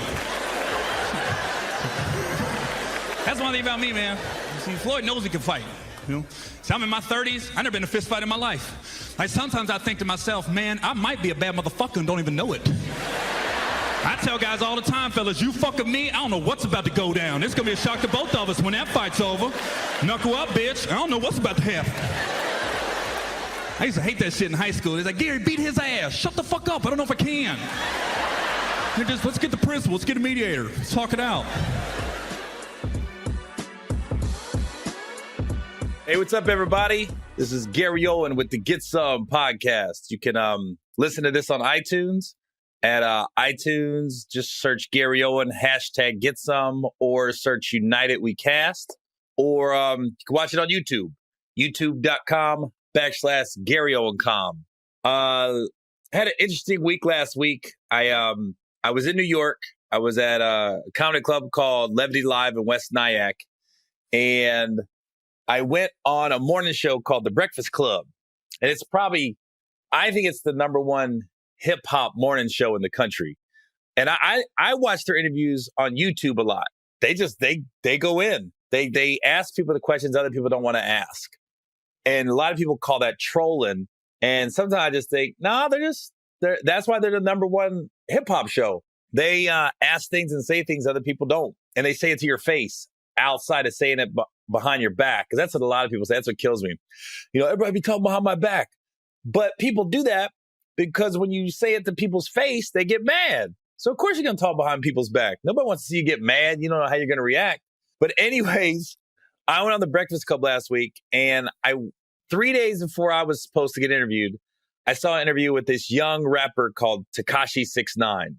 That's one thing about me, man. See, Floyd knows he can fight. You know? See, I'm in my 30s. I've never been in a fist fight in my life. Like, sometimes I think to myself, man, I might be a bad motherfucker and don't even know it. I tell guys all the time, fellas, you fuck with me, I don't know what's about to go down. It's gonna be a shock to both of us when that fight's over. Knuckle up, bitch. I don't know what's about to happen. I used to hate that shit in high school. It's like, Gary, beat his ass. Shut the fuck up. I don't know if I can. Let's get the principal. Let's get a mediator. Let's talk it out. Hey, what's up, everybody? This is Gary Owen with the Get Some podcast. You can listen to this on iTunes. At iTunes, just search Gary Owen, hashtag Get Some, or search United We Cast. Or you can watch it on YouTube, youtube.com/Gary Owen.com. Had an interesting week last week. I was in New York. I was at a comedy club called Levity Live in West Nyack. And I went on a morning show called The Breakfast Club. And it's probably, I think it's the number one hip hop morning show in the country. And I watch their interviews on YouTube a lot. They go in. They ask people the questions other people don't want to ask. And a lot of people call that trolling. And sometimes I just think, no, that's why they're the number one hip hop show. They ask things and say things other people don't. And they say it to your face outside of saying it behind your back. Because that's what a lot of people say. That's what kills me. You know, everybody be talking behind my back. But people do that because when you say it to people's face, they get mad. So of course you're going to talk behind people's back. Nobody wants to see you get mad. You don't know how you're going to react. But anyways, I went on the Breakfast Club last week, and 3 days before I was supposed to get interviewed, I saw an interview with this young rapper called Tekashi 69.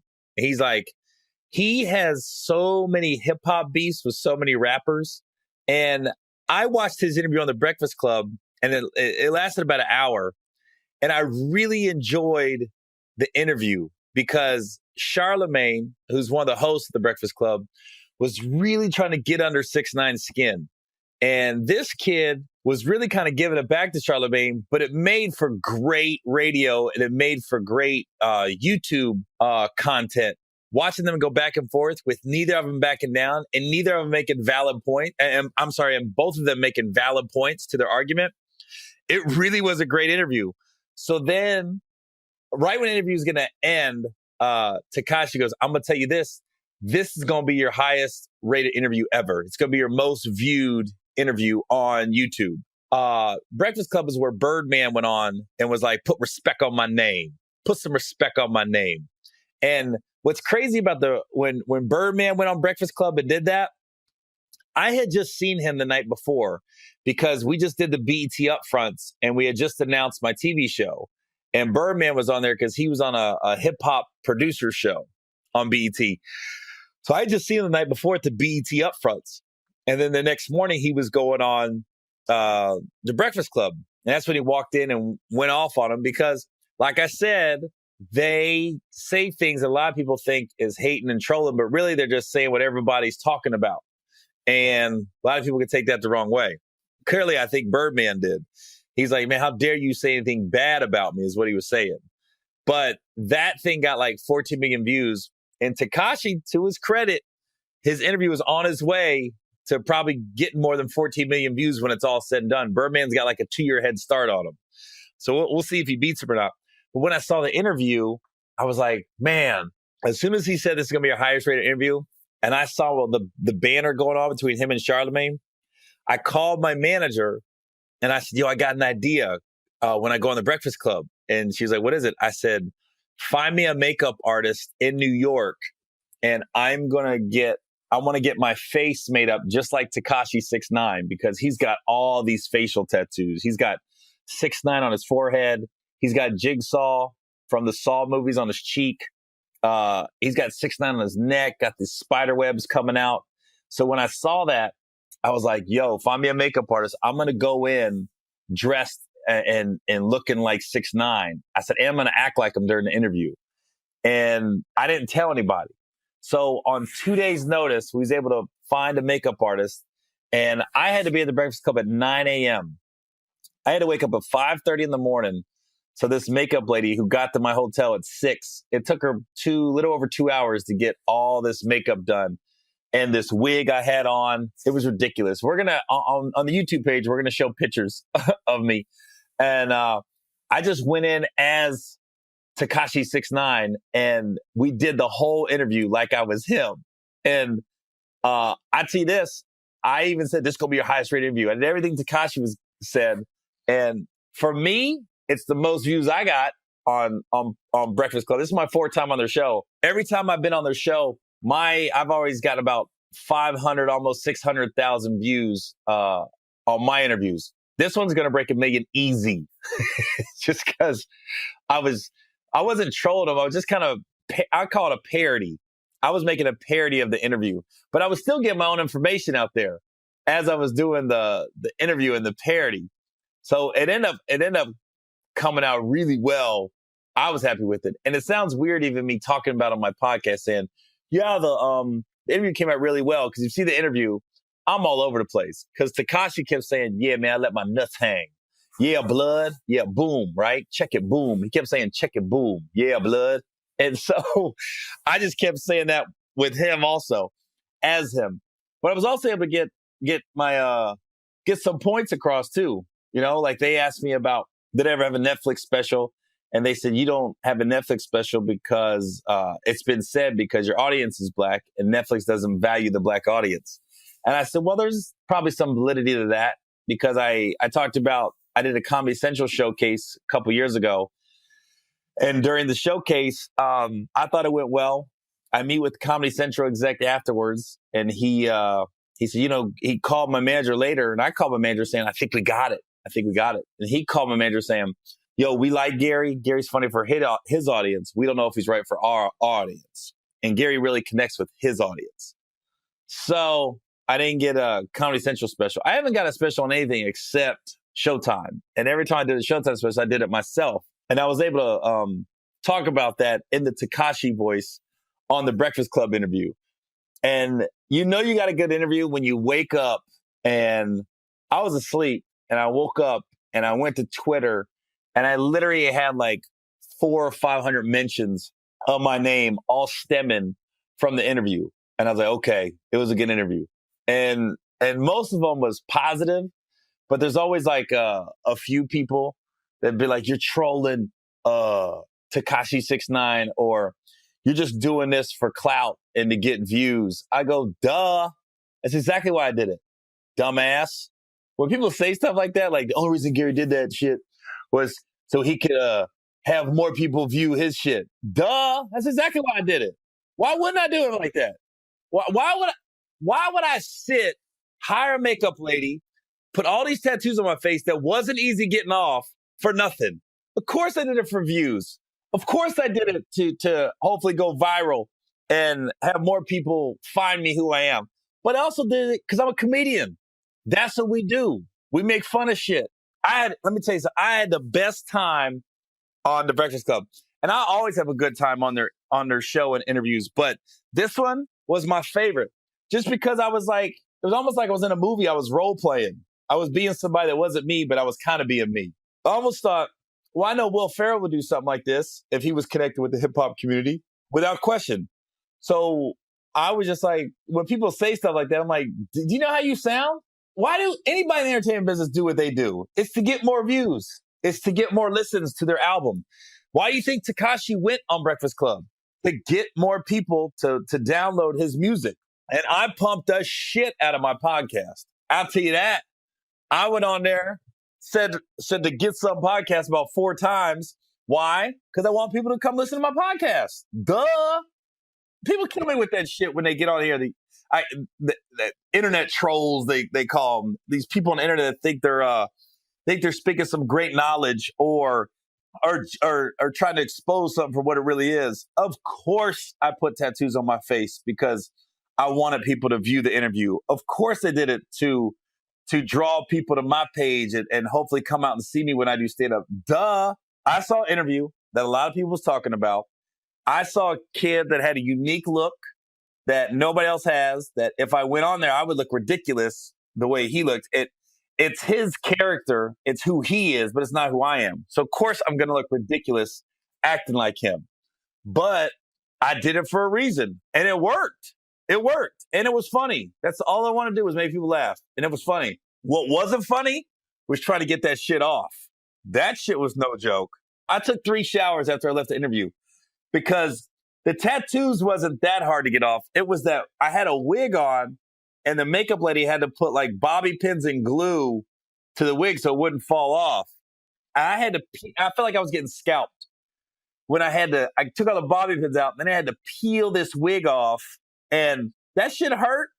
He has so many hip hop beefs with so many rappers. And I watched his interview on the Breakfast Club, and it lasted about an hour. And I really enjoyed the interview because Charlemagne, who's one of the hosts of the Breakfast Club, was really trying to get under 6ix9ine's skin. And this kid was really kind of giving it back to Charlemagne, but it made for great radio and it made for great YouTube content. Watching them go back and forth with neither of them backing down and neither of them making valid point. And both of them making valid points to their argument. It really was a great interview. So then, right when the interview is going to end, Tekashi goes, I'm going to tell you this. This is going to be your highest rated interview ever. It's going to be your most viewed interview on YouTube. Breakfast Club is where Birdman went on and was like, put respect on my name. Put some respect on my name. And what's crazy about when Birdman went on Breakfast Club and did that, I had just seen him the night before because we just did the BET upfronts and we had just announced my TV show. And Birdman was on there because he was on a hip hop producer show on BET. So I had just seen him the night before at the BET upfronts. And then the next morning he was going on the Breakfast Club. And that's when he walked in and went off on him because, like I said, they say things a lot of people think is hating and trolling, but really they're just saying what everybody's talking about. And a lot of people can take that the wrong way. Clearly, I think Birdman did. He's like, man, how dare you say anything bad about me is what he was saying. But that thing got like 14 million views. And Tekashi, to his credit, his interview was on his way to probably getting more than 14 million views when it's all said and done. Birdman's got like a 2-year head start on him. So we'll see if he beats him or not. But when I saw the interview, I was like, man, as soon as he said this is going to be your highest rated interview, and I saw the banner going on between him and Charlemagne, I called my manager and I said, I got an idea when I go on the Breakfast Club. And she was like, what is it? I said, find me a makeup artist in New York and I want to get my face made up just like Tekashi 69 because he's got all these facial tattoos. He's got 6ix9ine on his forehead. He's got Jigsaw from the Saw movies on his cheek. He's got 6ix9ine on his neck, got these spider webs coming out. So when I saw that, I was like, yo, find me a makeup artist. I'm going to go in dressed and looking like 6ix9ine. I said, and I'm going to act like him during the interview. And I didn't tell anybody. So on 2 days' notice, we was able to find a makeup artist. And I had to be at the Breakfast Club at 9 a.m. I had to wake up at 5:30 in the morning. So this makeup lady who got to my hotel at 6, it took her little over 2 hours to get all this makeup done. And this wig I had on, it was ridiculous. We're going to, on the YouTube page, we're going to show pictures of me. And I just went in as Tekashi 69 and we did the whole interview like I was him. And I tell you this, I even said, this is going to be your highest rated interview. I did everything Tekashi said. And for me, it's the most views I got on Breakfast Club. This is my 4th time on their show. Every time I've been on their show, I've always got about 500, almost 600,000 views on my interviews. This one's going to break 1 million easy, just because I wasn't trolling them. I was just I call it a parody. I was making a parody of the interview, but I was still getting my own information out there as I was doing the interview and the parody. So it ended up coming out really well. I was happy with it. And it sounds weird even me talking about it on my podcast saying, yeah, the interview came out really well. Because you see the interview, I'm all over the place. Because Tekashi kept saying, yeah, man, I let my nuts hang. Yeah, blood. Yeah, boom, right? Check it, boom. He kept saying, check it, boom. Yeah, blood. And so I just kept saying that with him also, as him. But I was also able to get my get some points across too. You know, like they asked me about, did I ever have a Netflix special? And they said, you don't have a Netflix special because it's been said because your audience is black and Netflix doesn't value the black audience. And I said, well, there's probably some validity to that because I talked about, I did a Comedy Central showcase a couple years ago. And during the showcase, I thought it went well. I meet with Comedy Central exec afterwards and he he said, he called my manager later, and I called my manager saying, I think we got it. And he called my manager saying, yo, we like Gary. Gary's funny for his audience. We don't know if he's right for our audience. And Gary really connects with his audience. So I didn't get a Comedy Central special. I haven't got a special on anything except Showtime. And every time I did a Showtime special, I did it myself. And I was able to talk about that in the Tekashi voice on the Breakfast Club interview. And you got a good interview when you wake up, and I was asleep and I woke up and I went to Twitter and I literally had like 400 or 500 mentions of my name, all stemming from the interview. And I was like, okay, it was a good interview. And most of them was positive, but there's always like a few people that'd be like, you're trolling Tekashi 6ix9ine, or you're just doing this for clout and to get views. I go, duh. That's exactly why I did it. Dumbass. When people say stuff like that, like the only reason Gary did that shit was so he could have more people view his shit. Duh. That's exactly why I did it. Why wouldn't I do it like that? Why would I hire a makeup lady, put all these tattoos on my face that wasn't easy getting off for nothing? Of course I did it for views. Of course I did it to hopefully go viral and have more people find me who I am. But I also did it because I'm a comedian. That's what we do. We make fun of shit. Let me tell you something. I had the best time on the Breakfast Club. And I always have a good time on their show and interviews. But this one was my favorite. Just because it was almost like I was in a movie. I was role playing. I was being somebody that wasn't me, but I was kind of being me. I almost thought, well, I know Will Ferrell would do something like this if he was connected with the hip hop community, without question. So I was just like, when people say stuff like that, I'm like, do you know how you sound? Why do anybody in the entertainment business do what they do? It's to get more views. It's to get more listens to their album. Why do you think Tekashi went on Breakfast Club? To get more people to download his music. And I pumped the shit out of my podcast. I'll tell you that. I went on there, said to get some podcast about 4 times. Why? Because I want people to come listen to my podcast. Duh. People kill me with that shit when they get on here. The internet trolls, they call them. These people on the internet think they're speaking some great knowledge or trying to expose something for what it really is. Of course, I put tattoos on my face because I wanted people to view the interview. Of course, I did it to draw people to my page and hopefully come out and see me when I do stand-up. Duh. I saw an interview that a lot of people was talking about. I saw a kid that had a unique look that nobody else has, that if I went on there, I would look ridiculous the way he looked. It's his character. It's who he is, but it's not who I am. So, of course, I'm going to look ridiculous acting like him. But I did it for a reason, and it worked. It worked, and it was funny. That's all I wanted to do was make people laugh, and it was funny. What wasn't funny was trying to get that shit off. That shit was no joke. I took 3 showers after I left the interview because the tattoos wasn't that hard to get off. It was that I had a wig on, and the makeup lady had to put like bobby pins and glue to the wig so it wouldn't fall off. And I felt like I was getting scalped when I took all the bobby pins out, and then I had to peel this wig off, and that shit hurt.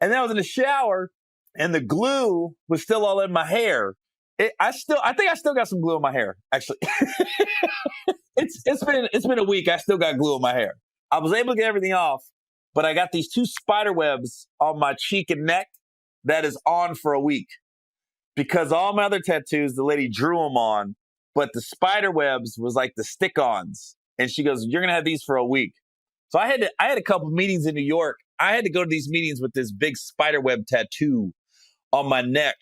And then I was in the shower, and the glue was still all in my hair. I think I still got some glue in my hair, actually. It's been a week. I still got glue in my hair. I was able to get everything off, but I got these 2 spider webs on my cheek and neck that is on for a week. Because all my other tattoos, the lady drew them on, but the spider webs was like the stick-ons. And she goes, you're going to have these for a week. So I had a couple meetings in New York. I had to go to these meetings with this big spider web tattoo on my neck.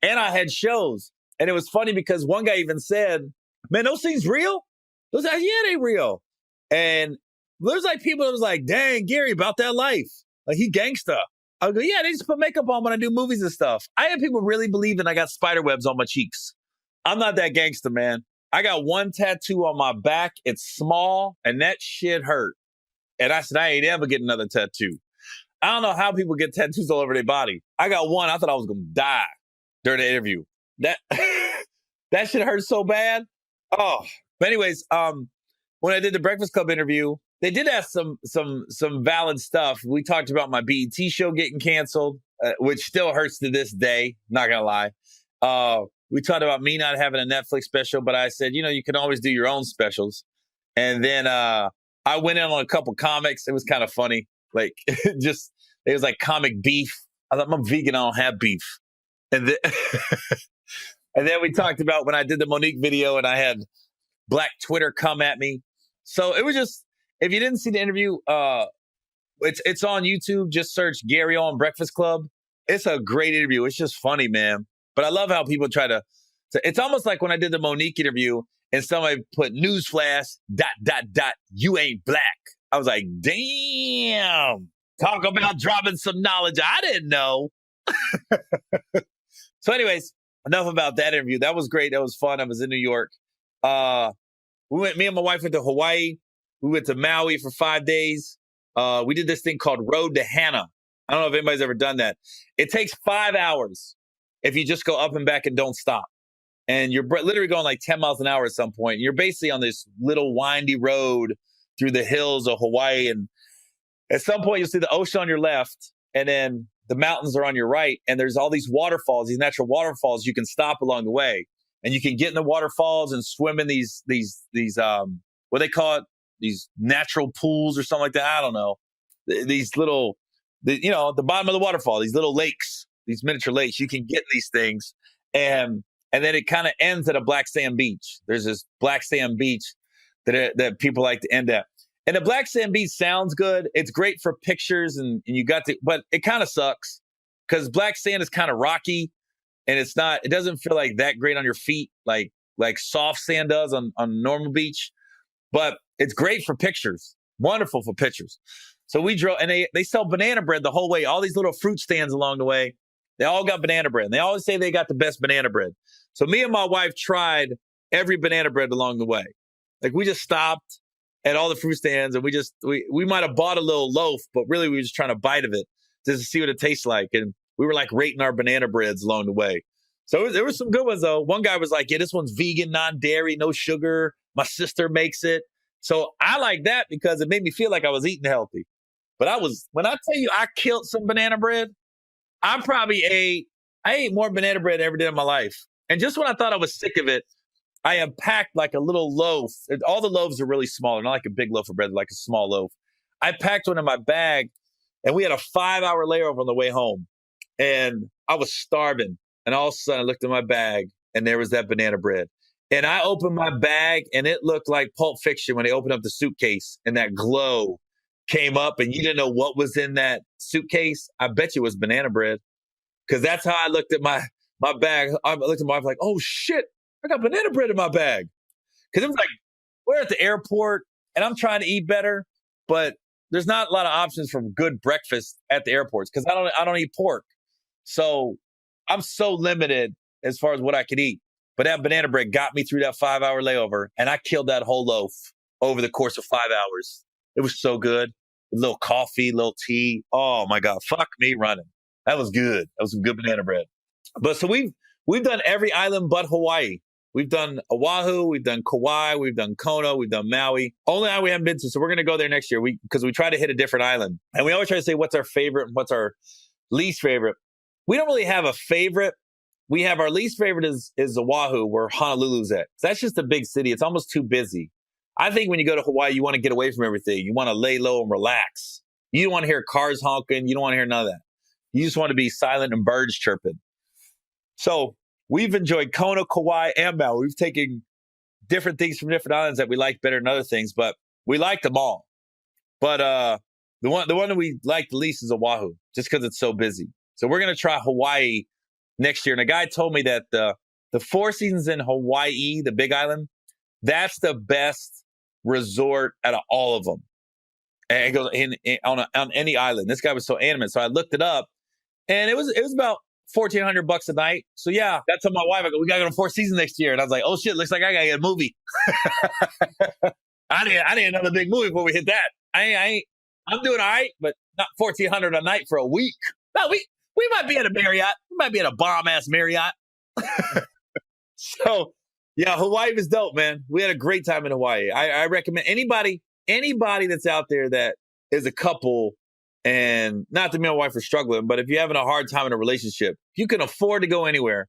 And I had shows. And it was funny because one guy even said, man, those things real? Those guys, yeah, they real. And there's like people that was like, dang, Gary, about that life. Like, he gangsta. I go, yeah, they just put makeup on when I do movies and stuff. I have people really believing I got spider webs on my cheeks. I'm not that gangster, man. I got 1 tattoo on my back. It's small, and that shit hurt. And I said, I ain't ever getting another tattoo. I don't know how people get tattoos all over their body. I got 1. I thought I was going to die during the interview. That shit hurt so bad. Oh, but anyways, when I did the Breakfast Club interview, they did ask some valid stuff. We talked about my BET show getting canceled. which still hurts to this day. Not gonna lie. We talked about me not having a Netflix special, but I said, you can always do your own specials. And then I went in on a couple comics. It was kind of funny. Like, it was like comic beef. I thought, I'm a vegan, I don't have beef. And then, and then we talked about when I did the Monique video and I had Black Twitter come at me. So it was just, if you didn't see the interview, it's on YouTube. Just search Gary Owen Breakfast Club. It's a great interview. It's just funny, man. But I love how people try to it's almost like when I did the Monique interview and somebody put newsflash, ... you ain't black. I was like, damn, talk about dropping some knowledge I didn't know. So anyways, enough about that interview. That was great. That was fun. I was in New York. Me and my wife went to Hawaii. We went to Maui for 5 days. We did this thing called Road to Hana. I don't know if anybody's ever done that. It takes 5 hours if you just go up and back and don't stop. And you're literally going like 10 miles an hour at some point. You're basically on this little windy road through the hills of Hawaii. And at some point, you'll see the ocean on your left, and then the mountains are on your right. And there's all these waterfalls, these natural waterfalls you can stop along the way. And you can get in the waterfalls and swim in these what they call it, these natural pools or something like that. I don't know. These little, the bottom of the waterfall, these little lakes, these miniature lakes. You can get in these things. And then it kind of ends at a black sand beach. There's this black sand beach that people like to end at. And the black sand beach sounds good. It's great for pictures and but it kind of sucks because black sand is kind of rocky and it doesn't feel like that great on your feet like soft sand does on a normal beach. But it's great for pictures. Wonderful for pictures. So we drove, and they sell banana bread the whole way. All these little fruit stands along the way. They all got banana bread. And they always say they got the best banana bread. So me and my wife tried every banana bread along the way. Like we just stopped at all the fruit stands and we might have bought a little loaf, but really we were just trying a bite of it just to see what it tastes like. And we were like rating our banana breads along the way. So there were some good ones though. One guy was like, yeah, this one's vegan, non-dairy, no sugar. My sister makes it. So I like that because it made me feel like I was eating healthy. But when I tell you I killed some banana bread, I ate more banana bread than I ever did in my life. And just when I thought I was sick of it, I unpacked like a little loaf. All the loaves are really small. They're not like a big loaf of bread, like a small loaf. I packed one in my bag and we had a 5-hour layover on the way home. And I was starving. And all of a sudden I looked at my bag and there was that banana bread. And I opened my bag and it looked like Pulp Fiction when they opened up the suitcase and that glow came up and you didn't know what was in that suitcase. I bet you it was banana bread. Because that's how I looked at my bag. I looked at my wife like, oh shit, I got banana bread in my bag. Because it was like, we're at the airport and I'm trying to eat better, but there's not a lot of options for good breakfast at the airports because I don't eat pork. So I'm so limited as far as what I could eat. But that banana bread got me through that 5-hour layover and I killed that whole loaf over the course of 5 hours. It was so good. A little coffee, a little tea. Oh my God, fuck me running. That was good. That was some good banana bread. But so we've done every island but Hawaii. We've done Oahu, we've done Kauai, we've done Kona, we've done Maui. Only island we haven't been to, so we're going to go there next year because we try to hit a different island. And we always try to say what's our favorite and what's our least favorite. We don't really have a favorite. We have our least favorite is Oahu, where Honolulu's at. So that's just a big city. It's almost too busy. I think when you go to Hawaii, you want to get away from everything. You want to lay low and relax. You don't want to hear cars honking. You don't want to hear none of that. You just want to be silent and birds chirping. So we've enjoyed Kona, Kauai, and Maui. We've taken different things from different islands that we like better than other things, but we like them all. But the one that we like the least is Oahu, just because it's so busy. So we're going to try Hawaii next year. And a guy told me that the Four Seasons in Hawaii, the Big Island, that's the best resort out of all of them. And it goes on any island. This guy was so animate. So I looked it up and it was about $1,400 a night. So yeah, I told my wife, I go, we got to go to Four Seasons next year. And I was like, oh shit, looks like I got to get a movie. I didn't know the big movie before we hit that. I'm doing all right, but not $1,400 a night for a week. No, we might be at a Marriott. We might be at a bomb-ass Marriott. So, yeah, Hawaii was dope, man. We had a great time in Hawaii. I recommend anybody that's out there that is a couple And not that me and my wife are struggling, but if you're having a hard time in a relationship, if you can afford to go anywhere,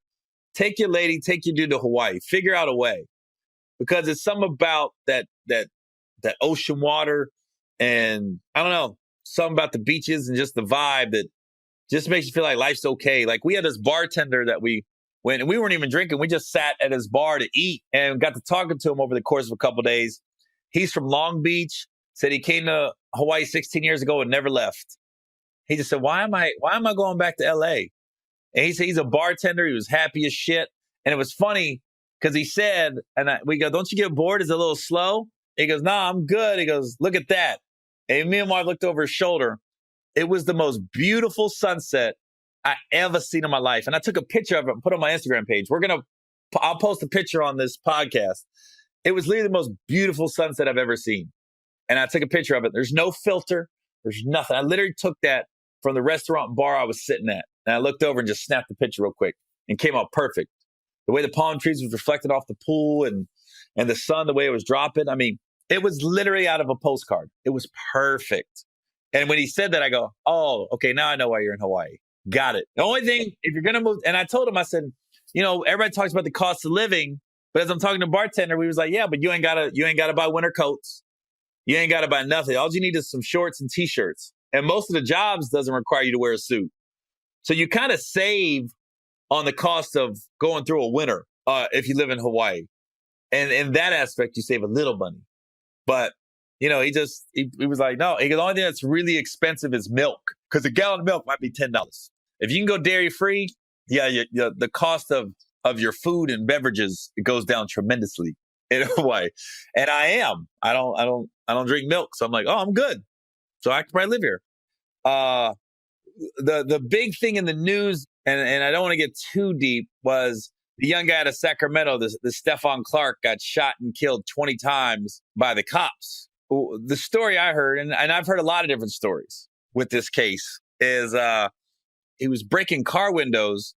take your lady, take your dude to Hawaii, figure out a way. Because it's something about that ocean water, and I don't know, something about the beaches and just the vibe that just makes you feel like life's okay. Like we had this bartender that we went, and we weren't even drinking. We just sat at his bar to eat and got to talking to him over the course of a couple of days. He's from Long Beach, said he came to Hawaii 16 years ago and never left. He just said, why am I going back to LA? And he said he's a bartender. He was happy as shit. And it was funny because he said, we go, don't you get bored? Is it a little slow? He goes, nah, I'm good. He goes, look at that. And me and my wife looked over his shoulder. It was the most beautiful sunset I ever seen in my life. And I took a picture of it and put it on my Instagram page. I'll post a picture on this podcast. It was literally the most beautiful sunset I've ever seen. And I took a picture of it. There's no filter. There's nothing. I literally took that from the restaurant bar I was sitting at. And I looked over and just snapped the picture real quick and came out perfect. The way the palm trees was reflected off the pool and the sun, the way it was dropping. I mean, it was literally out of a postcard. It was perfect. And when he said that, I go, oh, okay, now I know why you're in Hawaii. Got it. The only thing, if you're going to move, and I told him, I said, everybody talks about the cost of living, but as I'm talking to bartender, we was like, yeah, but you ain't got to buy winter coats. You ain't got to buy nothing. All you need is some shorts and t-shirts. And most of the jobs doesn't require you to wear a suit. So you kind of save on the cost of going through a winter if you live in Hawaii. And in that aspect, you save a little money. But, he was like, no, the only thing that's really expensive is milk, because a gallon of milk might be $10. If you can go dairy free, the cost of your food and beverages, it goes down tremendously in Hawaii. And I don't drink milk. So I'm like, oh, I'm good. So I could probably live here. The big thing in the news, and I don't want to get too deep, was the young guy out of Sacramento, the Stephon Clark, got shot and killed 20 times by the cops. The story I heard, and I've heard a lot of different stories with this case, is he was breaking car windows,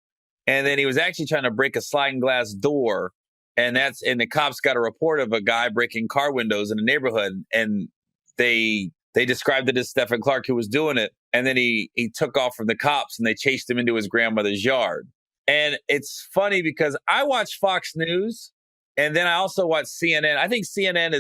and then he was actually trying to break a sliding glass door, and the cops got a report of a guy breaking car windows in a neighborhood, and they described it as Stephon Clark who was doing it, and then he took off from the cops, and they chased him into his grandmother's yard. And it's funny because I watch Fox News, and then I also watch CNN. I think CNN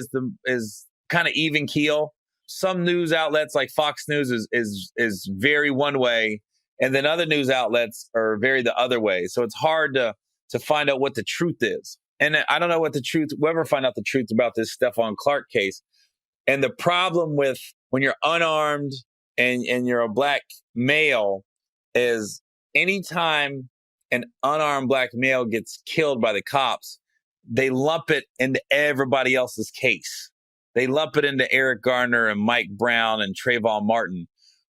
is kind of even keel. Some news outlets like Fox News is very one way, and then other news outlets are very the other way. So it's hard to find out what the truth is. And I don't know we'll ever find out the truth about this Stephon Clark case. And the problem with when you're unarmed and you're a black male is anytime an unarmed black male gets killed by the cops, they lump it into everybody else's case. They lump it into Eric Garner and Mike Brown and Trayvon Martin,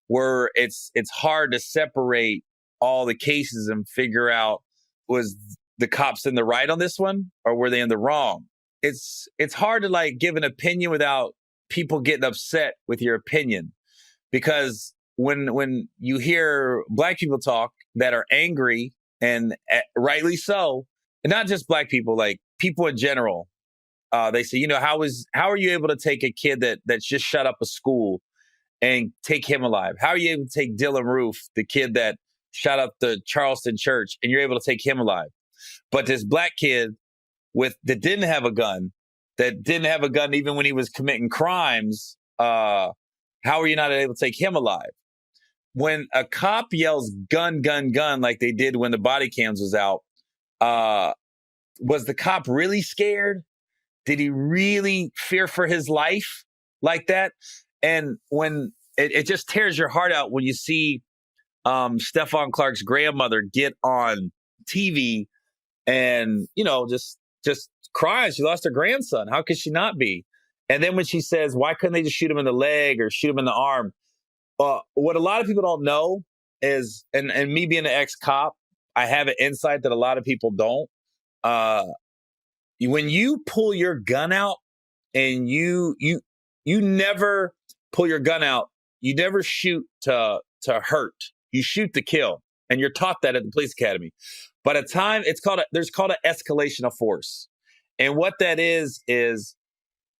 where it's hard to separate all the cases and figure out, was the cops in the right on this one or were they in the wrong? It's hard to give an opinion without people getting upset with your opinion, because when you hear black people talk that are angry, and rightly so, and not just black people, like people in general, they say, how are you able to take a kid that's just shut up a school and take him alive? How are you able to take Dylan Roof, the kid that shot up the Charleston church, and you're able to take him alive? But this black kid that didn't have a gun even when he was committing crimes, how are you not able to take him alive? When a cop yells gun, gun, gun, like they did when the body cams was out, was the cop really scared? Did he really fear for his life like that? And when it just tears your heart out when you see Stephon Clark's grandmother get on TV and, just cries. She lost her grandson. How could she not be? And then when she says, why couldn't they just shoot him in the leg or shoot him in the arm? What a lot of people don't know is, and me being an ex-cop, I have an insight that a lot of people don't. When you pull your gun out, and you never pull your gun out, you never shoot to hurt. You shoot to kill, and you're taught that at the police academy. But at time, there's called an escalation of force, and what that is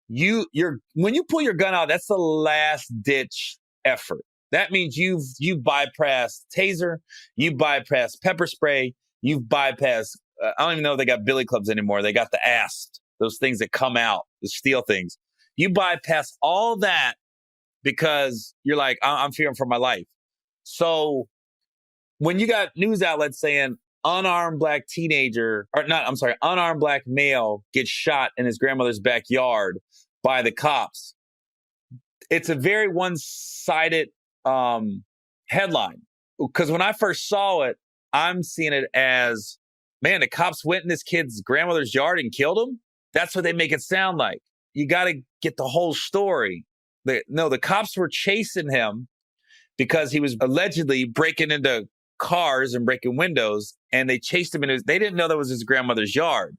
when you pull your gun out, that's the last ditch effort. That means you've bypassed taser, you've bypassed pepper spray, you've bypassed. I don't even know if they got billy clubs anymore. They got the asp, those things that come out, the steel things. You bypass all that because you're like, I'm fearing for my life. So when you got news outlets saying unarmed black male gets shot in his grandmother's backyard by the cops, it's a very one-sided headline. Because when I first saw it, I'm seeing it as, man, the cops went in this kid's grandmother's yard and killed him. That's what they make it sound like. You got to get the whole story. The cops were chasing him because he was allegedly breaking into cars and breaking windows, and they chased him. They didn't know that was his grandmother's yard.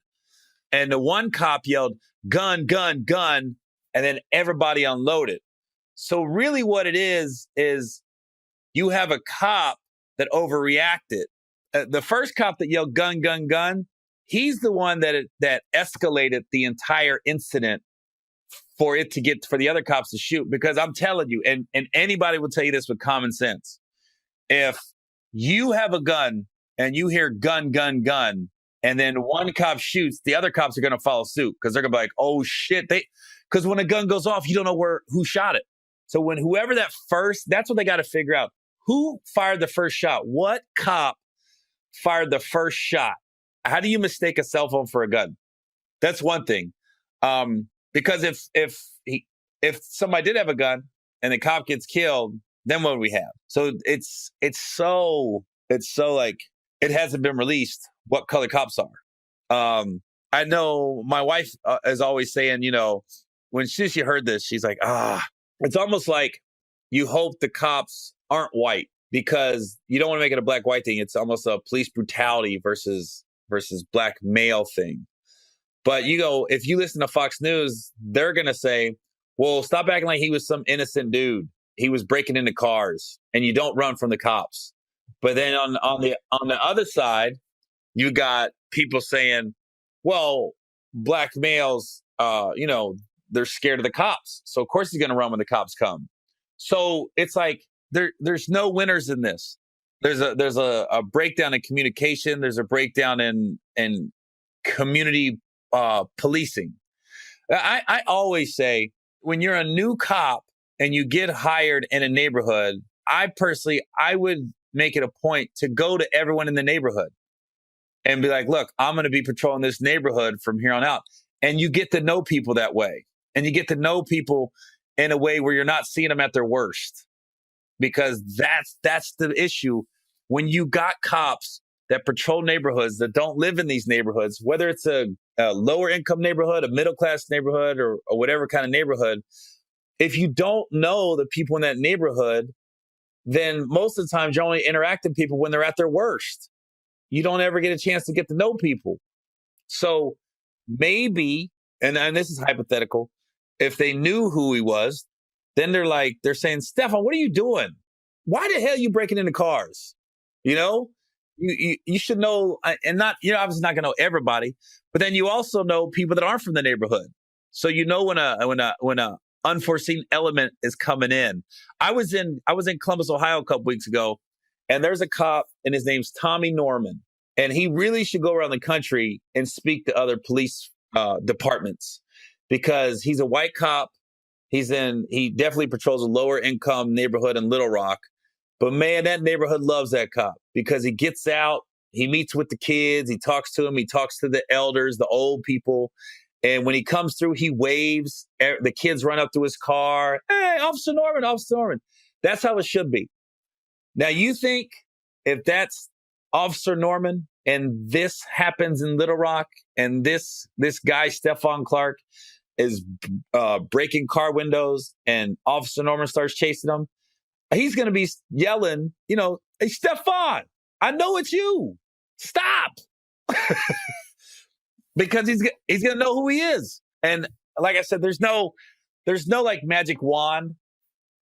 And the one cop yelled, gun, gun, gun, and then everybody unloaded. So really what it is you have a cop that overreacted. The first cop that yelled gun, gun, gun, he's the one that escalated the entire incident for the other cops to shoot. Because I'm telling you, and anybody will tell you this with common sense, if you have a gun and you hear gun, gun, gun, and then one cop shoots, the other cops are going to follow suit because they're going to be like, oh shit. Because when a gun goes off, you don't know who shot it. So when whoever that's what they got to figure out. Who fired the first shot? What cop fired the first shot? How do you mistake a cell phone for a gun? That's one thing. Because if somebody did have a gun and the cop gets killed, then what do we have? So it's so like it hasn't been released what color cops are. I know my wife is always saying, when she heard this, she's like, it's almost like you hope the cops aren't white because you don't want to make it a black-white thing. It's almost a police brutality versus black male thing. But if you listen to Fox News, they're going to say, well, stop acting like he was some innocent dude. He was breaking into cars, and you don't run from the cops. But then on the other side, you got people saying, well, black males, they're scared of the cops. So of course he's going to run when the cops come. So it's like there's no winners in this. There's a breakdown in communication. There's a breakdown in community policing. I always say when you're a new cop and you get hired in a neighborhood, I would make it a point to go to everyone in the neighborhood and be like, look, I'm going to be patrolling this neighborhood from here on out. And you get to know people that way. And you get to know people in a way where you're not seeing them at their worst. Because that's the issue. When you got cops that patrol neighborhoods that don't live in these neighborhoods, whether it's a lower income neighborhood, a middle class neighborhood, or whatever kind of neighborhood, if you don't know the people in that neighborhood, then most of the time you're only interacting with people when they're at their worst. You don't ever get a chance to get to know people. So maybe, and this is hypothetical, if they knew who he was, then they're saying, Stefan, what are you doing? Why the hell are you breaking into cars? You should know, and not, obviously not going to know everybody, but then you also know people that aren't from the neighborhood. So when a unforeseen element is coming in. I was in Columbus, Ohio a couple weeks ago, and there's a cop, and his name's Tommy Norman, and he really should go around the country and speak to other police departments because he's a white cop. He definitely patrols a lower income neighborhood in Little Rock. But man, that neighborhood loves that cop because he gets out, he meets with the kids, he talks to them, he talks to the elders, the old people. And when he comes through, he waves. The kids run up to his car. Hey, Officer Norman, Officer Norman. That's how it should be. Now, you think if that's Officer Norman and this happens in Little Rock and this guy, Stephon Clark, is breaking car windows and Officer Norman starts chasing him, he's going to be yelling, hey, Stephon, I know it's you. Stop. Because he's going to know who he is. And like I said, there's no like magic wand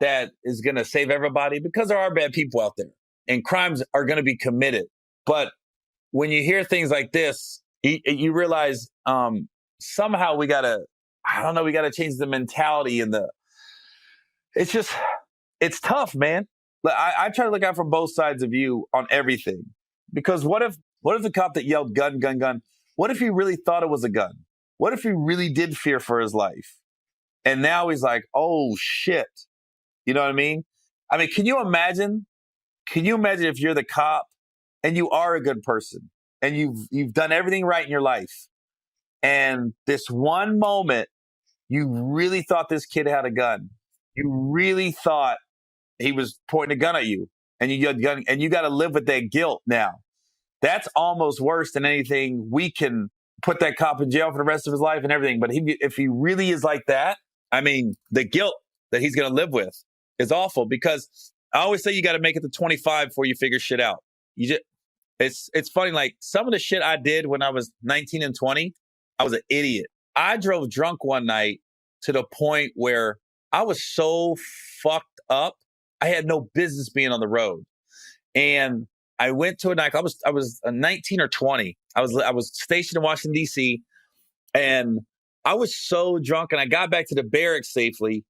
that is going to save everybody because there are bad people out there and crimes are going to be committed. But when you hear things like this, you realize somehow we got to change the mentality and it's tough, man. I try to look out for both sides of you on everything. Because what if the cop that yelled gun, gun, gun, what if he really thought it was a gun? What if he really did fear for his life? And now he's like, oh shit. You know what I mean? I mean, can you imagine if you're the cop and you are a good person and you've done everything right in your life, and this one moment you really thought this kid had a gun. You really thought he was pointing a gun at you, and you got to live with that guilt now. That's almost worse than anything. We can put that cop in jail for the rest of his life and everything. But if he really is like that, I mean, the guilt that he's going to live with is awful, because I always say you got to make it to 25 before you figure shit out. It's funny. Like, some of the shit I did when I was 19 and 20, I was an idiot. I drove drunk one night to the point where I was so fucked up. I had no business being on the road. And I went to a night. I was 19 or 20. I was stationed in Washington, D.C. And I was so drunk, and I got back to the barracks safely.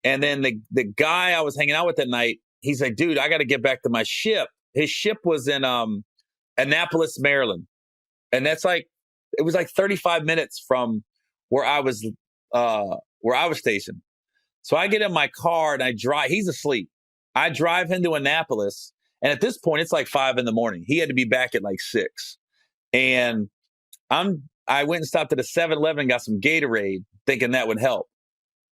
And then the guy I was hanging out with that night, he's like, dude, I got to get back to my ship. His ship was in Annapolis, Maryland. And it was like 35 minutes from where I was stationed. So I get in my car and I drive. He's asleep. I drive him to Annapolis. And at this point, it's like 5 a.m. He had to be back at like 6. And I went and stopped at a 7-Eleven and got some Gatorade, thinking that would help.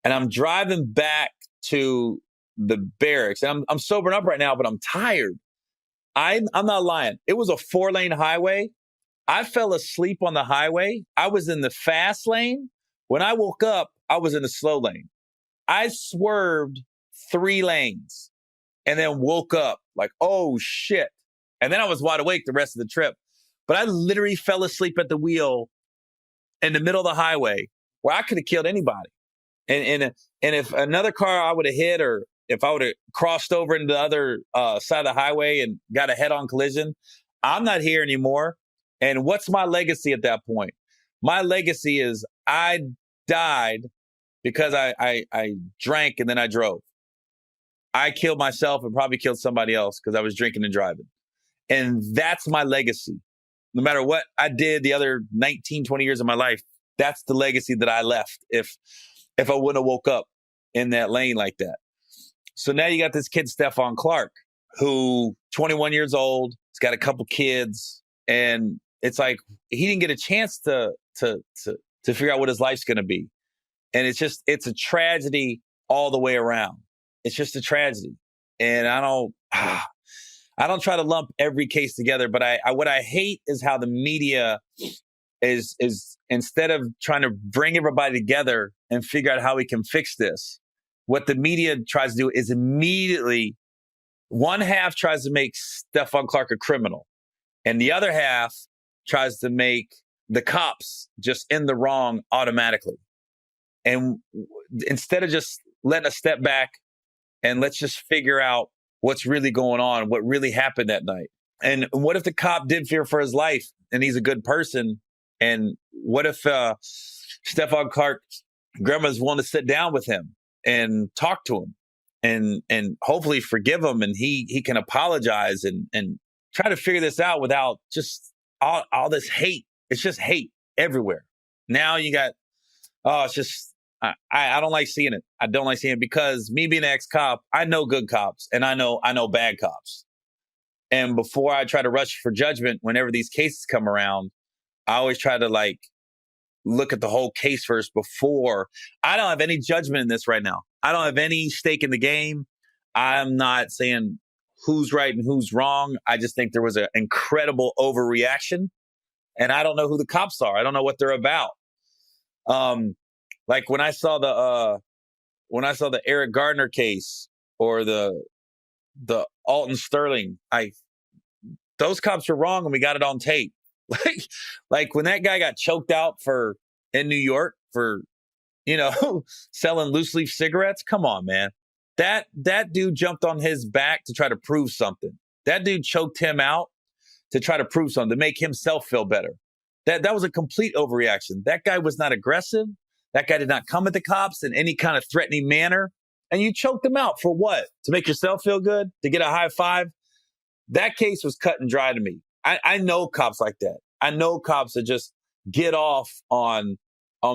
And I'm driving back to the barracks. And I'm sobering up right now, but I'm tired. I'm not lying. It was a 4-lane highway. I fell asleep on the highway. I was in the fast lane. When I woke up, I was in the slow lane. I swerved 3 lanes and then woke up like, oh shit. And then I was wide awake the rest of the trip. But I literally fell asleep at the wheel in the middle of the highway where I could have killed anybody. And if another car I would have hit, or if I would have crossed over into the other side of the highway and got a head-on collision, I'm not here anymore. And what's my legacy at that point? My legacy is I died because I drank and then I drove. I killed myself and probably killed somebody else because I was drinking and driving. And that's my legacy. No matter what I did the other 19, 20 years of my life, that's the legacy that I left if I wouldn't have woke up in that lane like that. So now you got this kid, Stephon Clark, who 21 years old, he's got a couple kids, and it's like he didn't get a chance to figure out what his life's going to be. And it's a tragedy all the way around. It's just a tragedy. And I don't try to lump every case together, but what I hate is how the media is instead of trying to bring everybody together and figure out how we can fix this, what the media tries to do is immediately, one half tries to make Stephon Clark a criminal, and the other half tries to make the cops just in the wrong automatically. And instead of just letting us step back and let's just figure out what's really going on, what really happened that night. And what if the cop did fear for his life and he's a good person? And what if Stephon Clark's grandma's willing to sit down with him and talk to him and hopefully forgive him, and he can apologize and try to figure this out without just all this hate. It's just hate everywhere. Now you got, it's just, I don't like seeing it. I don't like seeing it because me being an ex-cop, I know good cops and I know bad cops. And before I try to rush for judgment, whenever these cases come around, I always try to look at the whole case first before. I don't have any judgment in this right now. I don't have any stake in the game. I'm not saying who's right and who's wrong. I just think there was an incredible overreaction, and I don't know who the cops are. I don't know what they're about. Like when I saw the Eric Gardner case or the Alton Sterling, those cops were wrong and we got it on tape. Like when that guy got choked out in New York for, selling loose leaf cigarettes. Come on, man. That dude jumped on his back to try to prove something. That dude choked him out to try to prove something, to make himself feel better. That was a complete overreaction. That guy was not aggressive. That guy did not come at the cops in any kind of threatening manner. and you choked him out for what? To make yourself feel good? To get a high five? That case was cut and dry to me. I know cops like that. I know cops that just get off on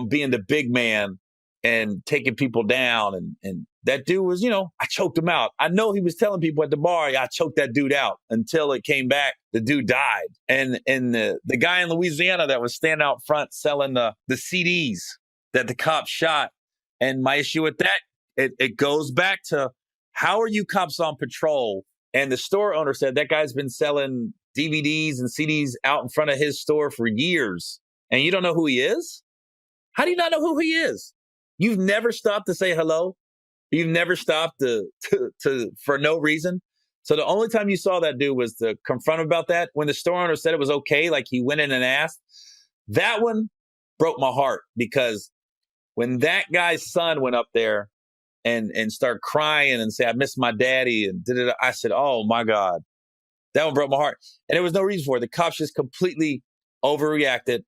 being the big man and taking people down. And that dude was, I choked him out. I know he was telling people at the bar, I choked that dude out until it came back. The dude died. And the guy in Louisiana that was standing out front selling the CDs that the cops shot. And my issue with that, it goes back to, how are you cops on patrol? And the store owner said that guy's been selling DVDs and CDs out in front of his store for years. And you don't know who he is? How do you not know who he is? You've never stopped to say hello. You've never stopped to for no reason. So the only time you saw that dude was to confront him about that. When the store owner said it was okay, like he went in and asked, that one broke my heart, because when that guy's son went up there and started crying and say, I miss my daddy, and I said, oh my God, that one broke my heart. And there was no reason for it. The cops just completely overreacted.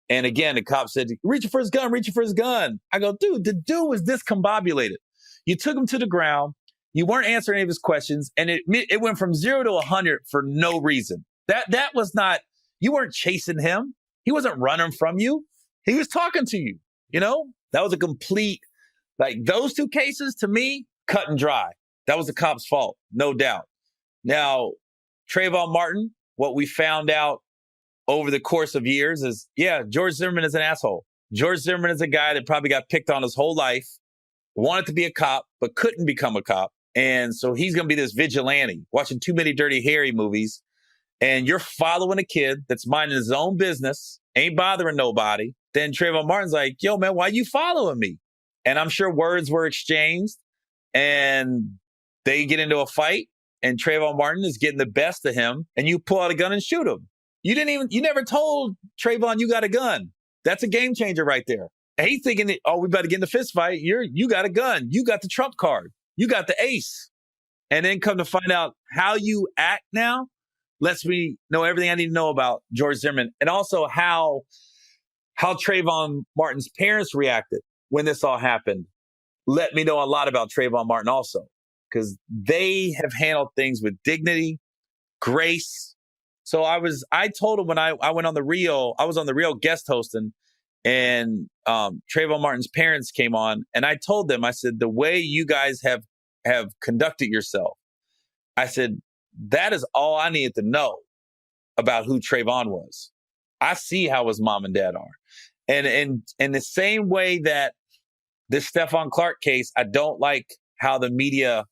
And again, the cop said, reaching for his gun. I go, dude, the dude was discombobulated. You took him to the ground. You weren't answering any of his questions. And it went from 0 to 100 for no reason. That was not, you weren't chasing him. He wasn't running from you. He was talking to you. That was a complete, like, those two cases to me, cut and dry. That was the cop's fault, no doubt. Now, Trayvon Martin, what we found out over the course of years is, George Zimmerman is an asshole. George Zimmerman is a guy that probably got picked on his whole life, wanted to be a cop, but couldn't become a cop. And so he's going to be this vigilante, watching too many Dirty Harry movies. And you're following a kid that's minding his own business, ain't bothering nobody. Then Trayvon Martin's like, yo, man, why you following me? And I'm sure words were exchanged, and they get into a fight, and Trayvon Martin is getting the best of him, and you pull out a gun and shoot him. You never told Trayvon you got a gun. That's a game changer right there. And he's thinking, we better get in the fist fight. You got a gun. You got the trump card. You got the ace. And then come to find out how you act now lets me know everything I need to know about George Zimmerman, and also how Trayvon Martin's parents reacted when this all happened. Let me know a lot about Trayvon Martin also, because they have handled things with dignity, grace. So I told him when I went on the Real, I was on the Real guest hosting, and Trayvon Martin's parents came on, and I told them, I said, the way you guys have conducted yourself, I said, that is all I needed to know about who Trayvon was. I see how his mom and dad are. And in the same way that this Stephon Clark case, I don't like how the media,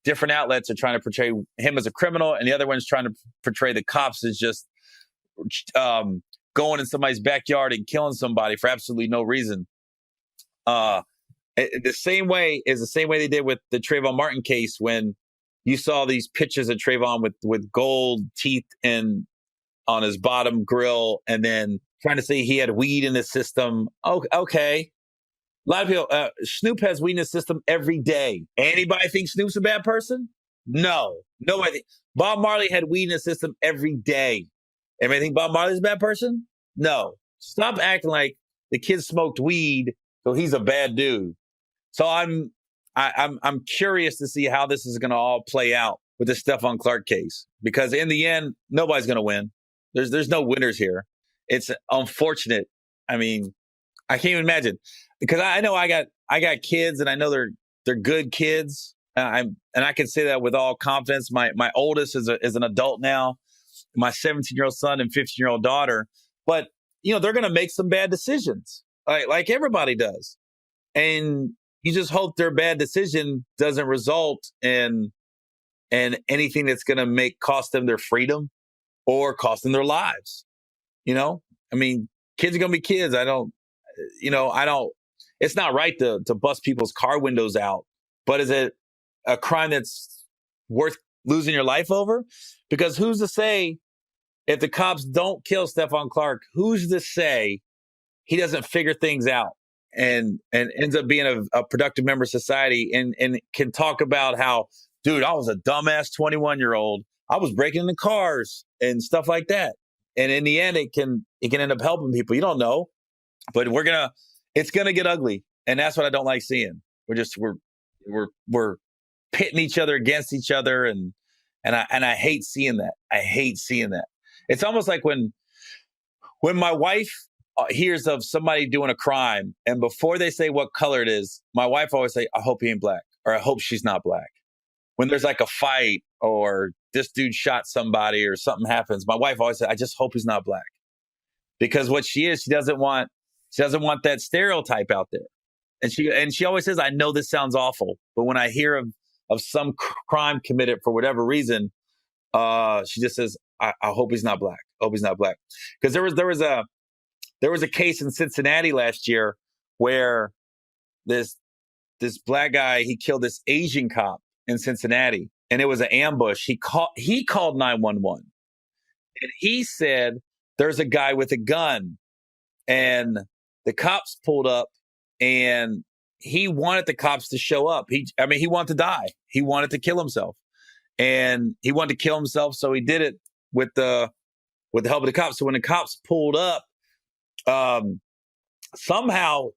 different outlets are trying to portray him as a criminal, and the other one's trying to portray the cops as just going in somebody's backyard and killing somebody for absolutely no reason. The same way they did with the Trayvon Martin case, when you saw these pictures of Trayvon with gold teeth and on his bottom grill, and then trying to say he had weed in his system. Oh, okay. A lot of people, Snoop has weed in his system every day. Anybody think Snoop's a bad person? No. Nobody. Bob Marley had weed in his system every day. Anybody think Bob Marley's a bad person? No. Stop acting like the kid smoked weed, so he's a bad dude. So I'm curious to see how this is going to all play out with the Stephon Clark case, because in the end, nobody's going to win. There's no winners here. It's unfortunate. I mean, I can't even imagine, because I know I got kids, and I know they're good kids. And I can say that with all confidence. My oldest is an adult now. My 17-year-old son and 15-year-old daughter. But they're going to make some bad decisions, like everybody does. And you just hope their bad decision doesn't result in anything that's going to cost them their freedom or cost them their lives. I mean, kids are going to be kids. It's not right to bust people's car windows out, but is it a crime that's worth losing your life over? Because who's to say, if the cops don't kill Stephon Clark, who's to say he doesn't figure things out and ends up being a productive member of society, and can talk about how, dude, I was a dumbass 21-year-old. I was breaking into cars and stuff like that. And in the end, it can end up helping people. You don't know, but it's gonna get ugly, and that's what I don't like seeing. We're We're pitting each other against each other, and I hate seeing that. I hate seeing that. It's almost like when my wife hears of somebody doing a crime, and before they say what color it is, my wife always say, "I hope he ain't black," or "I hope she's not black." When there's like a fight or this dude shot somebody or something happens, my wife always says, "I just hope he's not black," because what she is, she doesn't want that stereotype out there. And she always says, "I know this sounds awful, but when I hear of some crime committed for whatever reason, she just says, I hope he's not black. I hope he's not black." Because there was a case in Cincinnati last year where this black guy, he killed this Asian cop in Cincinnati, and it was an ambush. He called 911, and he said there's a guy with a gun, and the cops pulled up, and he wanted the cops to show up. He wanted to die. He wanted to kill himself, and he wanted to kill himself, so he did it with the help of the cops. So when the cops pulled up, somehow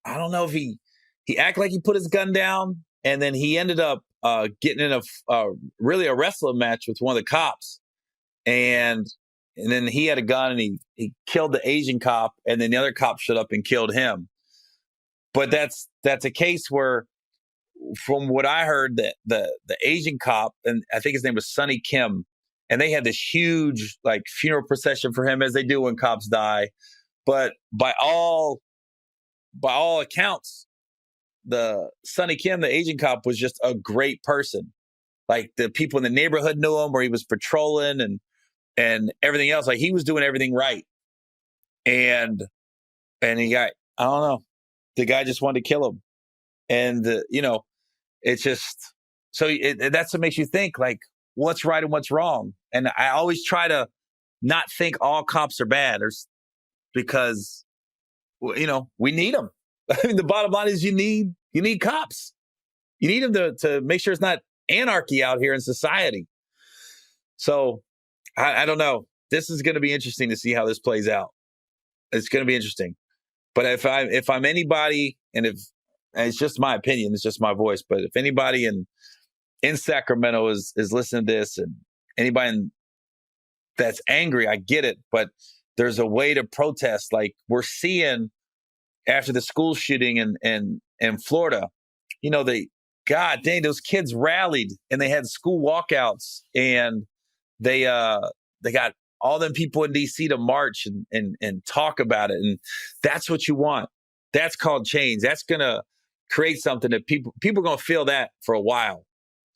I don't know if he acted like he put his gun down, and then he ended up getting in really a wrestling match with one of the cops, and then he had a gun, and he killed the Asian cop, and then the other cop showed up and killed him. But that's a case where, from what I heard, that the Asian cop, and I think his name was Sonny Kim, and they had this huge like funeral procession for him, as they do when cops die. But by all accounts, the Sonny Kim, the Asian cop, was just a great person. Like, the people in the neighborhood knew him, where he was patrolling and everything else. Like, he was doing everything right. And he got, I don't know, the guy just wanted to kill him. And, it's just, so that's what makes you think, like, what's right and what's wrong. And I always try to not think all cops are bad, because, we need them. I mean, the bottom line is you need cops. You need them to make sure it's not anarchy out here in society. So I don't know. This is going to be interesting to see how this plays out. It's going to be interesting. But if I'm anybody, and it's just my opinion, it's just my voice, but if anybody in Sacramento is listening to this, and anybody that's angry, I get it, but there's a way to protest. Like we're seeing after the school shooting in Florida, God dang, those kids rallied and they had school walkouts, and they got all them people in DC to march and talk about it. And that's what you want. That's called change. That's going to create something that people are going to feel that for a while.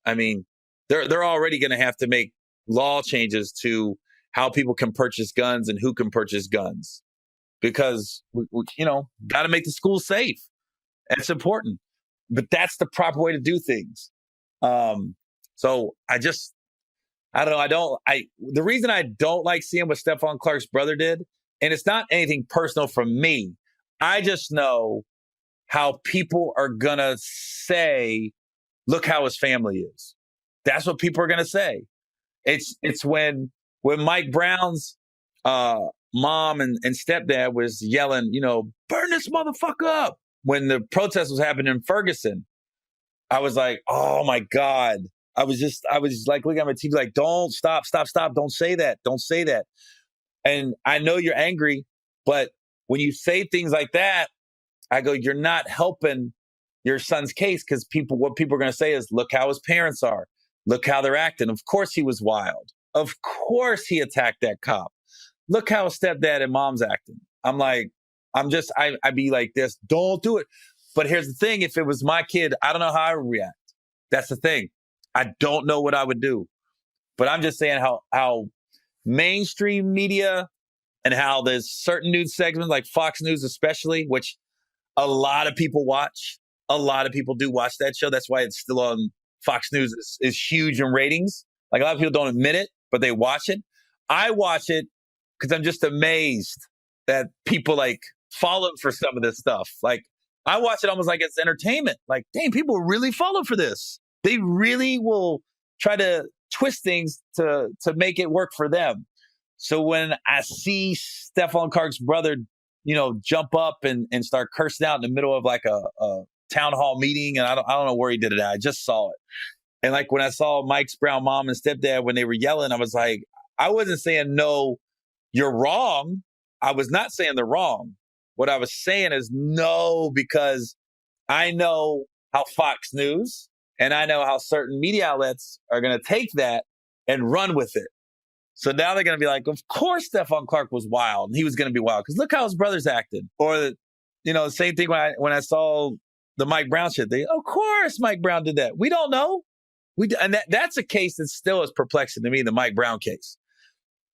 I mean, they're already going to have to make law changes to how people can purchase guns and who can purchase guns, because we got to make the schools safe. That's important, but that's the proper way to do things. So I don't know. The reason I don't like seeing what Stephon Clark's brother did, and it's not anything personal from me, I just know how people are going to say, look how his family is. That's what people are going to say. It's when Mike Brown's mom and stepdad was yelling, burn this motherfucker up, when the protest was happening in Ferguson. I was like, oh my God. I was like looking at my TV like, don't stop. Don't say that. Don't say that. And I know you're angry, but when you say things like that, I go, you're not helping your son's case, because what people are going to say is, look how his parents are. Look how they're acting. Of course he was wild. Of course he attacked that cop. Look how his stepdad and mom's acting. I'm like, I'd be like this, don't do it. But here's the thing. If it was my kid, I don't know how I would react. That's the thing. I don't know what I would do. But I'm just saying how mainstream media, and how there's certain news segments like Fox News especially, which a lot of people watch. A lot of people do watch that show. That's why it's still on Fox News. Is huge in ratings. Like, a lot of people don't admit it, but they watch it. I watch it because I'm just amazed that people like follow for some of this stuff. Like, I watch it almost like it's entertainment. Like, dang, people really follow for this. They really will try to twist things to make it work for them. So when I see Stephon Clark's brother, jump up and start cursing out in the middle of like a town hall meeting, and I don't know where he did it at. I just saw it. And like when I saw Mike's brown mom and stepdad, when they were yelling, I was like, I wasn't saying, no, you're wrong. I was not saying they're wrong. What I was saying is no, because I know how Fox News and I know how certain media outlets are going to take that and run with it. So now they're going to be like, of course Stephon Clark was wild. And he was going to be wild because look how his brothers acted. Or, the same thing when I saw the Mike Brown shit. Of course Mike Brown did that. We don't know. And that's a case that still is perplexing to me, the Mike Brown case.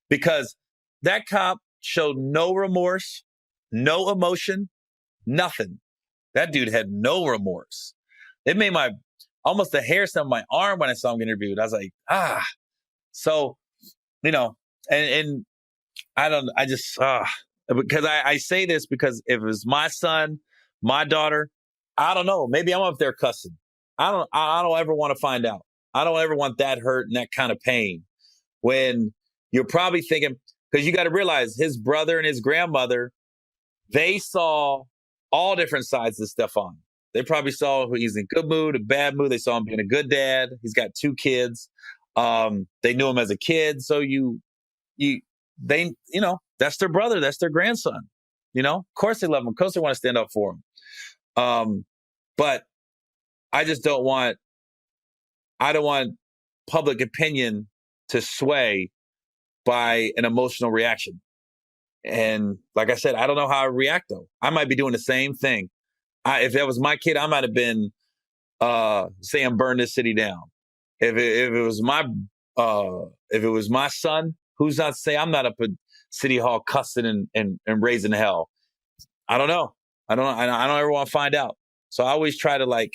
Because that cop showed no remorse, no emotion, nothing. That dude had no remorse. It made almost the hair stand on my arm when I saw him get interviewed. I was like, So, and because I say this because if it was my son, my daughter, I don't know. Maybe I'm up there cussing. I don't ever want to find out. I don't ever want that hurt and that kind of pain when you're probably thinking, because you got to realize his brother and his grandmother, they saw all different sides of Stephon. They probably saw he's in good mood, a bad mood. They saw him being a good dad. He's got 2 kids. They knew him as a kid. So that's their brother. That's their grandson. Of course they love him. Of course they want to stand up for him. But I just don't want public opinion to sway by an emotional reaction. And like I said, I don't know how I react though. I might be doing the same thing. If that was my kid, I might have been saying burn this city down. If it was my son, who's not to say I'm not up at City Hall cussing and raising hell? I don't know. I don't ever want to find out. So I always try to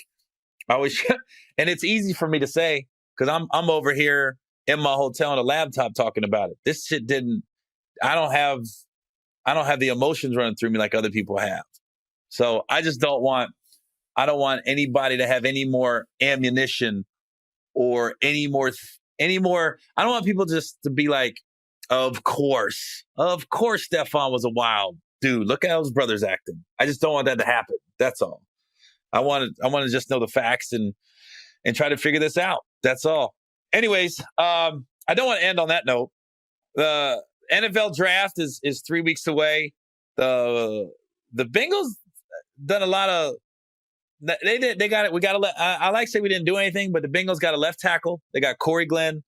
and it's easy for me to say because I'm over here in my hotel on a laptop talking about it. This shit I don't have the emotions running through me like other people have. So I just don't want anybody to have any more ammunition or any more. I don't want people just to be like, of course Stephon was a wild dude. Look how his brother's acting. I just don't want that to happen. That's all. I want to just know the facts and try to figure this out. That's all. Anyways, I don't want to end on that note. The NFL draft is 3 weeks away. The Bengals done a lot of. They got it. We got to let. I like to say we didn't do anything, but the Bengals got a left tackle. They got Corey Glenn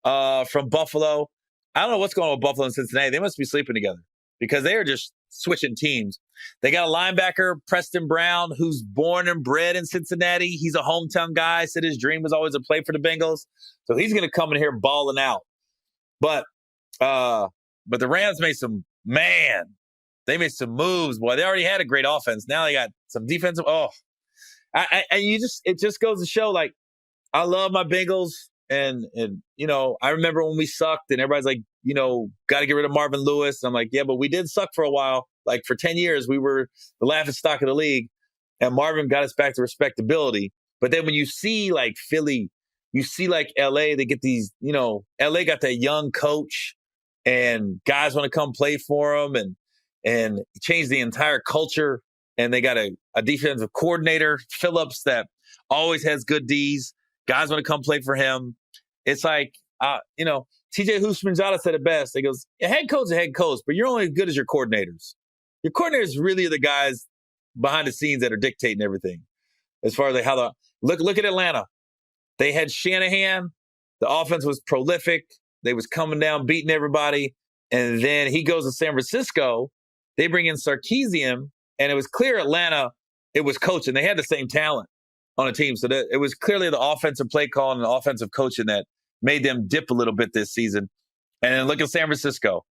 from Buffalo. I don't know what's going on with Buffalo and Cincinnati. They must be sleeping together because they are just switching teams. They got a linebacker, Preston Brown, who's born and bred in Cincinnati. He's a hometown guy. Said his dream was always to play for the Bengals. So he's going to come in here balling out. But the Rams made they made some moves. Boy, they already had a great offense. Now they got some defensive. It just goes to show, like, I love my Bengals. And I remember when we sucked and everybody's like, got to get rid of Marvin Lewis. And I'm like, yeah, but we did suck for a while. Like for 10 years, we were the laughing stock of the league and Marvin got us back to respectability. But then when you see like Philly, you see like LA, they get these, LA got that young coach and guys want to come play for them and change the entire culture. And they got a defensive coordinator, Phillips, that always has good Ds. Guys want to come play for him. It's like, TJ Houshmandzadeh said it best. He goes, a head coach is a head coach, but you're only as good as your coordinators. Your coordinators really are the guys behind the scenes that are dictating everything. As far as like how look at Atlanta. They had Shanahan. The offense was prolific. They was coming down, beating everybody. And then he goes to San Francisco. They bring in Sarkisian, and it was clear Atlanta, it was coaching. They had the same talent on a team. So it was clearly the offensive play call and the offensive coaching that made them dip a little bit this season. And then look at San Francisco.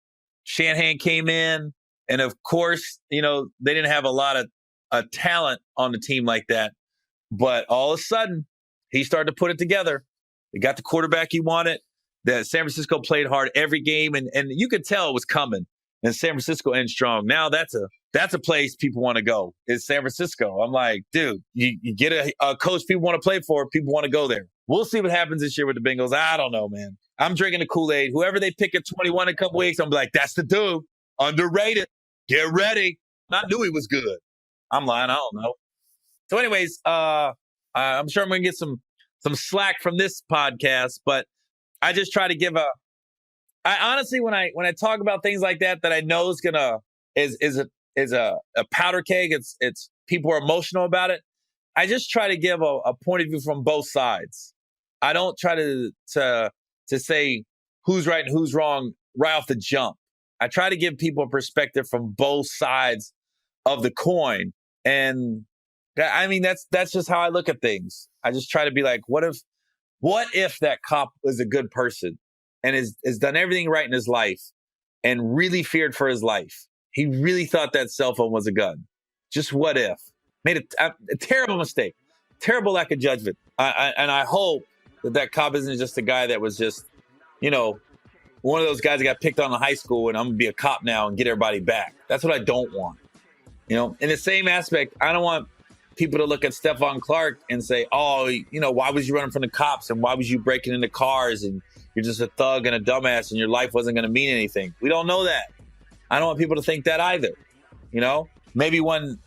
Shanahan came in, and of course, they didn't have a lot of talent on the team like that. But all of a sudden, he started to put it together. They got the quarterback he wanted. That San Francisco played hard every game, and you could tell it was coming. And San Francisco ends strong. Now that's a place people want to go. Is San Francisco. I'm like, dude, you get a coach people want to play for, people want to go there. We'll see what happens this year with the Bengals. I don't know, man. I'm drinking the Kool-Aid. Whoever they pick at 21 in a couple weeks, I'm like, that's the dude. Underrated. Get ready. I knew he was good. I'm lying. I don't know. So anyways, I'm sure I'm going to get some slack from this podcast, but I just try to give I honestly, when I talk about things like that I know is a powder keg, it's people are emotional about it. I just try to give a point of view from both sides. I don't try to say who's right and who's wrong right off the jump. I try to give people a perspective from both sides of the coin. And I mean, that's just how I look at things. I just try to be like, what if that cop was a good person and has done everything right in his life and really feared for his life? He really thought that cell phone was a gun. Just what if? Made a terrible mistake, terrible lack of judgment. And I hope that cop isn't just a guy that was just, one of those guys that got picked on in high school and I'm going to be a cop now and get everybody back. That's what I don't want. In the same aspect, I don't want people to look at Stephon Clark and say, oh, why was you running from the cops and why was you breaking into cars and you're just a thug and a dumbass and your life wasn't going to mean anything. We don't know that. I don't want people to think that either. Maybe when,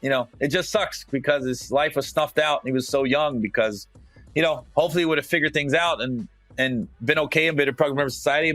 it just sucks because his life was snuffed out and he was so young because, hopefully he would have figured things out and been okay and been a productive member of society and